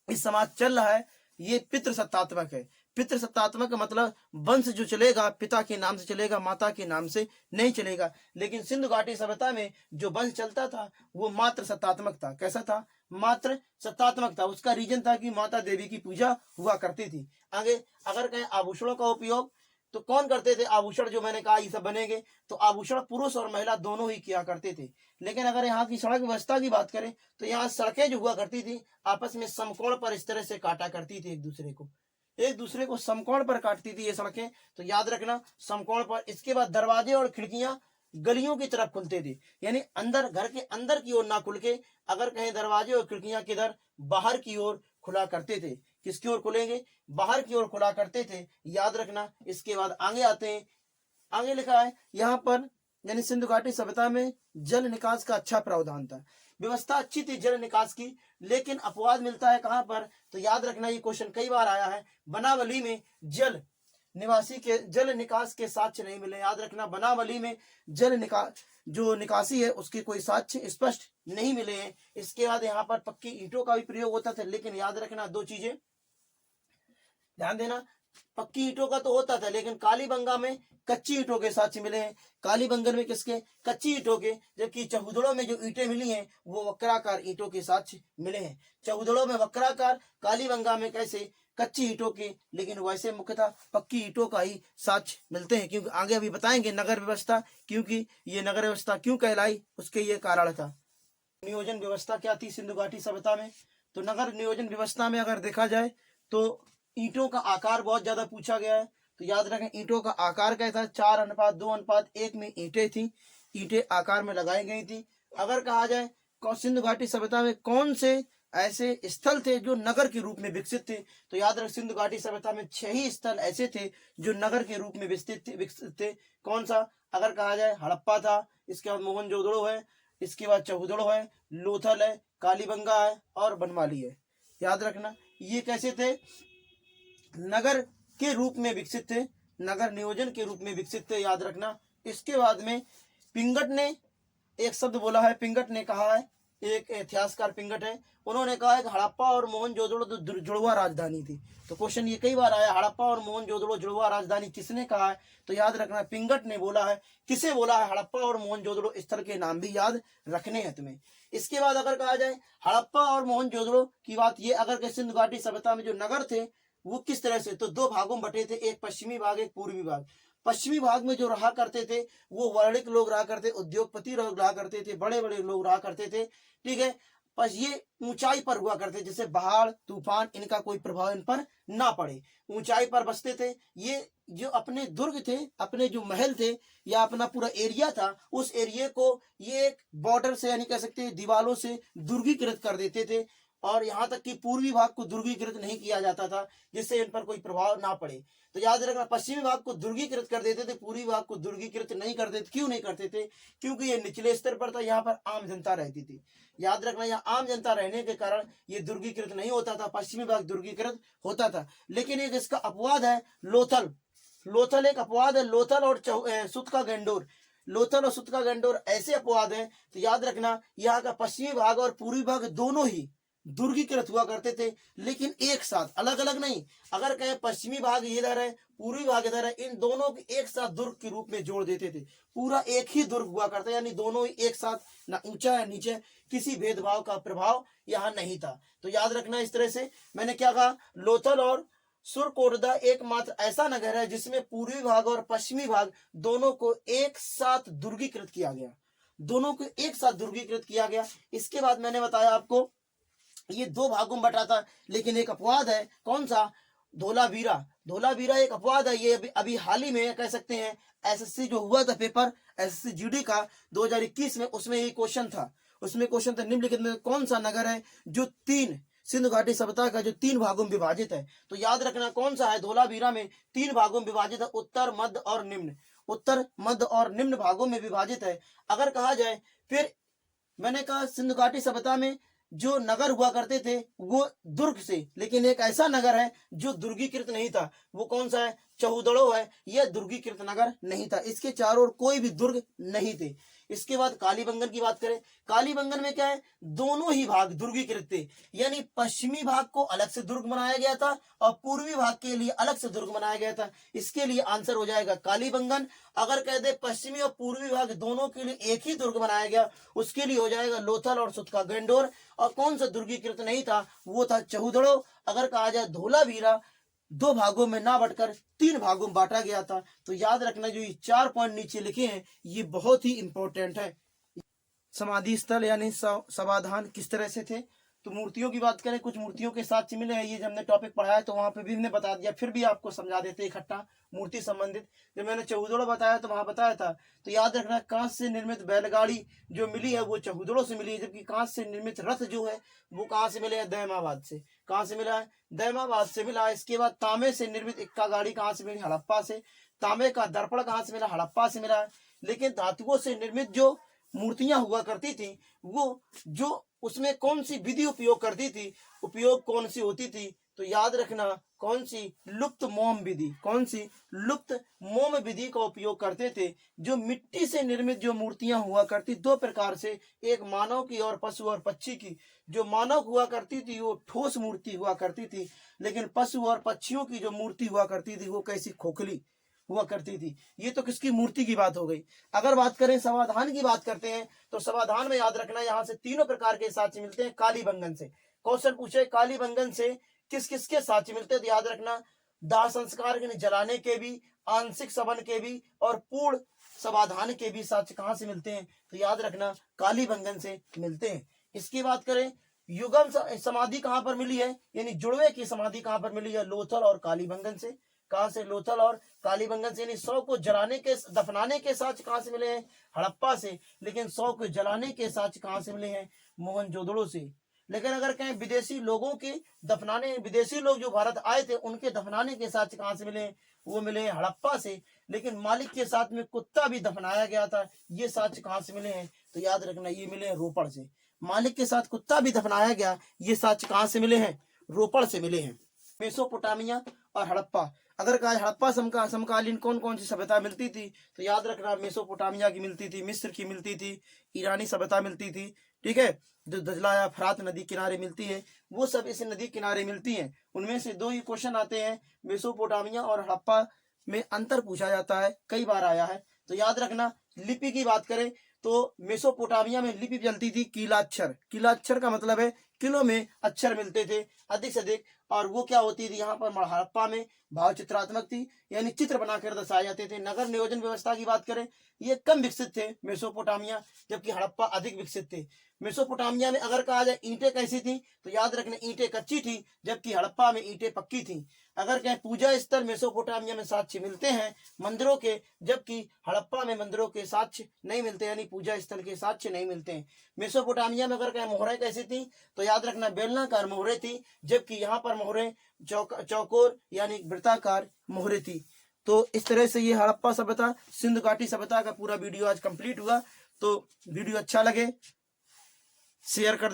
इस समाज चल रहा है, ये पितृ सत्तात्मक है। पितृ सत्तात्मक का मतलब वंश जो चलेगा पिता के नाम से चलेगा, माता के नाम से नहीं चलेगा। लेकिन सिंधु घाटी सभ्यता में जो वंश चलता था वो मात्र सत्तात्मक था। कैसा था, मात्र सत्तात्मक था। उसका रीजन था कि माता देवी की पूजा हुआ करती थी। आगे अगर कहें आभूषणों का उपयोग, तो कौन करते थे आभूषण, जो मैंने कहा ये सब बनेंगे, तो आभूषण पुरुष और महिला दोनों ही किया करते थे। लेकिन अगर यहाँ की सड़क व्यवस्था की बात करें, तो यहाँ सड़कें जो हुआ करती थी आपस में समकोण पर इस तरह से काटा करती थी, एक दूसरे को समकोण पर काटती थी ये सड़कें, तो याद रखना समकोण पर। इसके बाद दरवाजे और खिड़कियां गलियों की तरफ खुलते थे, यानी अंदर, घर के अंदर की ओर ना खुल के, अगर कहें दरवाजे और खिड़कियां किधर, बाहर की ओर खुला करते थे। किसकी ओर खुलेंगे, बाहर की ओर खुला करते थे, याद रखना। इसके बाद आगे आते हैं, आगे लिखा है यहाँ पर, यानी सिंधु घाटी सभ्यता में जल निकास का अच्छा प्रावधान था, व्यवस्था अच्छी थी जल निकास की। लेकिन अपवाद मिलता है कहां पर, तो याद रखना ये क्वेश्चन कई बार आया है, बनावली में जल निकास के साक्ष्य नहीं मिले। याद रखना बनावली में जल निकास जो निकासी है उसके कोई साक्ष्य स्पष्ट नहीं मिले हैं। इसके बाद यहाँ पर पक्की ईंटों का भी प्रयोग होता था, लेकिन याद रखना दो चीजें ध्यान देना, पक्की ईंटों का तो होता था, लेकिन कालीबंगा में कच्ची ईंटों के साक्ष्य मिले हैं। कालीबंगन में किसके, कच्ची ईंटों के। जबकि चहुदड़ों में जो ईंटें मिली हैं वो वक्राकार ईंटों के साक्ष्य मिले हैं। चहुदड़ों में वक्राकार, कालीबंगा में कैसे, कच्ची ईंटों के। लेकिन वैसे मुख्यतः पक्की ईंटों का ही साक्ष्य मिलते हैं, क्योंकि आगे अभी बताएंगे नगर व्यवस्था, क्योंकि ये नगर व्यवस्था क्यों कहलाई उसके ये कारण था। नियोजन व्यवस्था क्या थी सिंधु घाटी सभ्यता में, तो नगर नियोजन व्यवस्था में अगर देखा जाए तो ईंटों का आकार बहुत ज्यादा पूछा गया है। तो याद रखें ईंटों का आकार क्या था, 4:2:1 में ईंटें थी, ईंटें आकार में लगाई गई थी। अगर कहा जाए सिंधु घाटी सभ्यता में कौन से ऐसे स्थल थे जो नगर के रूप में विकसित थे, तो याद रख सिंधु घाटी सभ्यता में 6 ही स्थल ऐसे थे जो नगर के रूप में विकसित थे। कौन सा, अगर कहा जाए हड़प्पा था, इसके बाद मोहनजोदड़ो है, इसके बाद चहुदड़ो है, लोथल है, कालीबंगा है और बनमाली है। याद रखना ये कैसे थे, नगर के रूप में विकसित थे, नगर नियोजन के रूप में विकसित थे। याद रखना। इसके बाद में पिंगट ने एक शब्द बोला है, पिंगट ने कहा है, एक इतिहासकार पिंगट है, उन्होंने कहा है कि हड़प्पा और मोहनजोदड़ो तो जुड़वा राजधानी थी। तो क्वेश्चन ये कई बार आया, हड़प्पा और मोहनजोदड़ो जुड़वा राजधानी किसने कहा है, तो याद रखना पिंगट ने बोला है। किसे बोला है, हड़प्पा और मोहनजोदड़ो स्थल के नाम भी याद रखने हैं तुम्हें। इसके बाद अगर कहा जाए हड़प्पा और मोहनजोदड़ो की बात, ये अगर सिंधु घाटी सभ्यता में जो नगर थे वो किस तरह से, तो 2 भागों में बटे थे, एक पश्चिमी भाग एक पूर्वी भाग। पश्चिमी भाग में जो रहा करते थे वो वर्णिक लोग रहा करते, उद्योगपति लोग रहा करते थे, बड़े बड़े लोग रहा करते थे, ठीक है। बस ये ऊंचाई पर हुआ करते, जैसे बाढ़ तूफान इनका कोई प्रभाव इन पर ना पड़े, ऊंचाई पर बसते थे। ये जो अपने दुर्ग थे, अपने जो महल थे या अपना पूरा एरिया था, उस एरिया को ये एक बॉर्डर से यानी कह सकते हैं दीवालों से दुर्गीकृत कर देते थे। और यहाँ तक कि पूर्वी भाग को दुर्गीकृत नहीं किया जाता था, जिससे इन पर कोई प्रभाव ना पड़े। तो याद रखना पश्चिमी भाग को दुर्गीकृत कर देते थे, पूर्वी भाग को दुर्गीकृत नहीं करते थे। क्यों नहीं करते थे, क्योंकि ये निचले स्तर पर था, यहाँ पर आम जनता रहती थी। याद रखना यहाँ आम जनता रहने के कारण ये दुर्गीकृत नहीं होता था, पश्चिमी भाग दुर्गीकृत होता था। लेकिन एक इसका अपवाद है लोथल एक अपवाद है, लोथल और सुत का गंडोर, लोथल और सुत का गंडोर ऐसे अपवाद है। तो याद रखना यहाँ का पश्चिमी भाग और पूर्वी भाग दोनों ही दुर्गीकृत हुआ करते थे, लेकिन एक साथ, अलग अलग नहीं। अगर कहें पश्चिमी भाग इधर है, पूर्वी भाग इधर है, इन दोनों को एक साथ दुर्ग के रूप में जोड़ देते थे, पूरा एक ही दुर्ग हुआ करता, यानी दोनों ही एक साथ, ना ऊंचा या नीचे, किसी भेदभाव का प्रभाव यहाँ नहीं था। तो याद रखना इस तरह से मैंने क्या कहा, लोथल और सुरकोटदा एकमात्र ऐसा नगर है जिसमें पूर्वी भाग और पश्चिमी भाग दोनों को एक साथ दुर्गीकृत किया गया, दोनों को एक साथ दुर्गीकृत किया गया। इसके बाद मैंने बताया आपको ये 2 भागों में बटा था, लेकिन एक अपवाद है, कौन सा, धोलावीरा। धोलावीरा एक अपवाद है, ये अभी हाल ही में कह सकते हैं एसएससी जो हुआ था पेपर एसएससी जीडी का 2021 में, उसमें ये क्वेश्चन था। उसमें क्वेश्चन था निम्नलिखित में कौन सा नगर है जो तीन सिंधु घाटी सभ्यता का जो 3 भागों में विभाजित है। तो याद रखना कौन सा है, धोलावीरा में 3 भागों में विभाजित है, उत्तर मध्य और निम्न। उत्तर मध्य और निम्न भागों में विभाजित है। अगर कहा जाए फिर मैंने कहा सिंधु घाटी सभ्यता में जो नगर हुआ करते थे वो दुर्ग से, लेकिन एक ऐसा नगर है जो दुर्गीकृत नहीं था। वो कौन सा है, चहुदड़ो है। यह दुर्गीकृत नगर नहीं था, इसके चारों ओर कोई भी दुर्ग नहीं थे। इसके बाद कालीबंगन की बात करें, कालीबंगन में क्या है, दोनों ही भाग दुर्गीकृत थे, यानी पश्चिमी भाग को अलग से दुर्ग बनाया गया था और पूर्वी भाग के लिए अलग से दुर्ग बनाया गया था। इसके लिए आंसर हो जाएगा कालीबंगन। अगर कह दे पश्चिमी और पूर्वी भाग दोनों के लिए एक ही दुर्ग बनाया गया, उसके लिए हो जाएगा लोथल और सुतका गंडोर। और कौन सा दुर्गीकृत नहीं था, वो था चहुदड़ो। अगर कहा जाए धोलावीरा 2 भागों में ना बढ़कर 3 भागों में बांटा गया था। तो याद रखना जो ये 4 पॉइंट नीचे लिखे हैं ये बहुत ही इंपॉर्टेंट है। समाधि स्थल यानी समाधान किस तरह से थे, तो मूर्तियों की बात करें, कुछ मूर्तियों के साक्ष्य मिले हैं। ये जब हमने टॉपिक पढ़ाया तो वहां पे भी हमने बता दिया, फिर भी आपको समझा देते इकट्ठा मूर्ति संबंधित। जब मैंने चहुदड़ो बताया तो वहां बताया था। तो याद रखना कांच से निर्मित बैलगाड़ी जो मिली है वो चहुदड़ो से मिली है, जबकि कांच से निर्मित रथ जो है वो कहाँ से मिले हैं, दैमाबाद से। कहाँ से मिला है, दैमाबाद से मिला। इसके बाद तांबे से निर्मित इक्का गाड़ी कहाँ से मिली, हड़प्पा से। तांबे का दर्पण कहाँ से मिला, हड़प्पा से मिला है। लेकिन धातुओं से निर्मित जो मूर्तियां हुआ करती थी वो जो उसमें कौन सी विधि उपयोग करती थी, उपयोग कौन सी होती थी, तो याद रखना कौन सी, लुप्त मोम विधि। कौन सी, लुप्त मोम विधि का उपयोग करते थे। जो मिट्टी से निर्मित जो मूर्तियां हुआ करती 2 प्रकार से, एक मानव की और पशु और पक्षी की। जो मानव हुआ करती थी वो ठोस मूर्ति हुआ करती थी, लेकिन पशु और पक्षियों की जो मूर्ति हुआ करती थी वो कैसी, खोखली हुआ करती थी। ये तो किसकी मूर्ति की बात हो गई। अगर बात करें समाधान की बात करते हैं, तो समाधान में याद रखना यहाँ से 3 प्रकार के साक्ष्य मिलते हैं कालीबंगन से। क्वेश्चन पूछे कालीबंगन से किस किस के साक्ष्य मिलते हैं, तो याद रखना दाह संस्कार के जलाने के भी, आंशिक शवन के भी और पूर्ण समाधान के भी साक्ष्य कहाँ से मिलते हैं, तो याद रखना कालीबंगन से मिलते हैं। इसकी बात करें युगम समाधि कहाँ पर मिली है, यानी जुड़वे की समाधि कहाँ पर मिली है, लोथल और कालीबंगन से। कहां से, लोथल और कालीबंगन से। यानी 100 को जलाने के दफनाने के साक्ष्य कहां से मिले हैं, हड़प्पा से। लेकिन 100 को जलाने के साक्ष्य कहां से मिले हैं, मोहनजोदड़ो से। लेकिन अगर कहें विदेशी लोगों के दफनाने, विदेशी लोग जो भारत आए थे उनके दफनाने के साक्ष्य कहां से मिले, वो मिले हैं हड़प्पा से। लेकिन मालिक के साथ में कुत्ता भी दफनाया गया था, ये साक्ष्य कहां से मिले हैं, तो याद रखना ये मिले हैं रोपड़ से। मालिक के साथ कुत्ता भी दफनाया गया, ये साक्ष्य कहां से मिले हैं, रोपड़ से मिले हैं। मेसोपोटामिया और हड़प्पा, अगर कहा हड़प्पा समकालीन कौन कौन सी सभ्यता मिलती थी, तो याद रखना मेसोपोटामिया की मिलती थी, मिस्र की मिलती थी, ईरानी सभ्यता मिलती थी। ठीक है, जो दजला या फरात नदी किनारे मिलती है वो सब इस नदी किनारे मिलती हैं। उनमें से 2 ही क्वेश्चन आते हैं, मेसोपोटामिया और हड़प्पा में अंतर पूछा जाता है, कई बार आया है। तो याद रखना लिपि की बात करें तो मेसोपोटामिया में लिपि चलती थी कीलाक्षर। कीलाक्षर का मतलब है किलो में अक्षर मिलते थे अधिक से अधिक, और वो क्या होती थी, यहाँ पर हड़प्पा में भाव चित्रात्मक थी, यानी चित्र बनाकर दर्शाए जाते थे। नगर नियोजन व्यवस्था की बात करें ये कम विकसित थे मेसोपोटामिया, जबकि हड़प्पा अधिक विकसित थे। मेसोपोटामिया में अगर कहा जाए ईंटें कैसी थी, तो याद रखना ईंटें कच्ची थी, जबकि हड़प्पा में ईंटें पक्की थी। अगर कहें पूजा स्थल मेसोपोटामिया में साक्ष्य मिलते हैं मंदिरों के, जबकि हड़प्पा में मंदिरों के साक्ष्य नहीं मिलते, यानी पूजा स्थल के साक्ष्य नहीं मिलते हैं। मेसोपोटामिया में अगर कहें मोहरें कैसी थी, तो याद रखना बेलनाकार मोहरें थी, जबकि यहाँ पर मोहरें चौकोर यानी वृत्ताकार मोहरें थी। तो इस तरह से ये हड़प्पा सभ्यता सिंधु घाटी सभ्यता का पूरा वीडियो आज कंप्लीट हुआ। तो वीडियो अच्छा लगे शेयर कर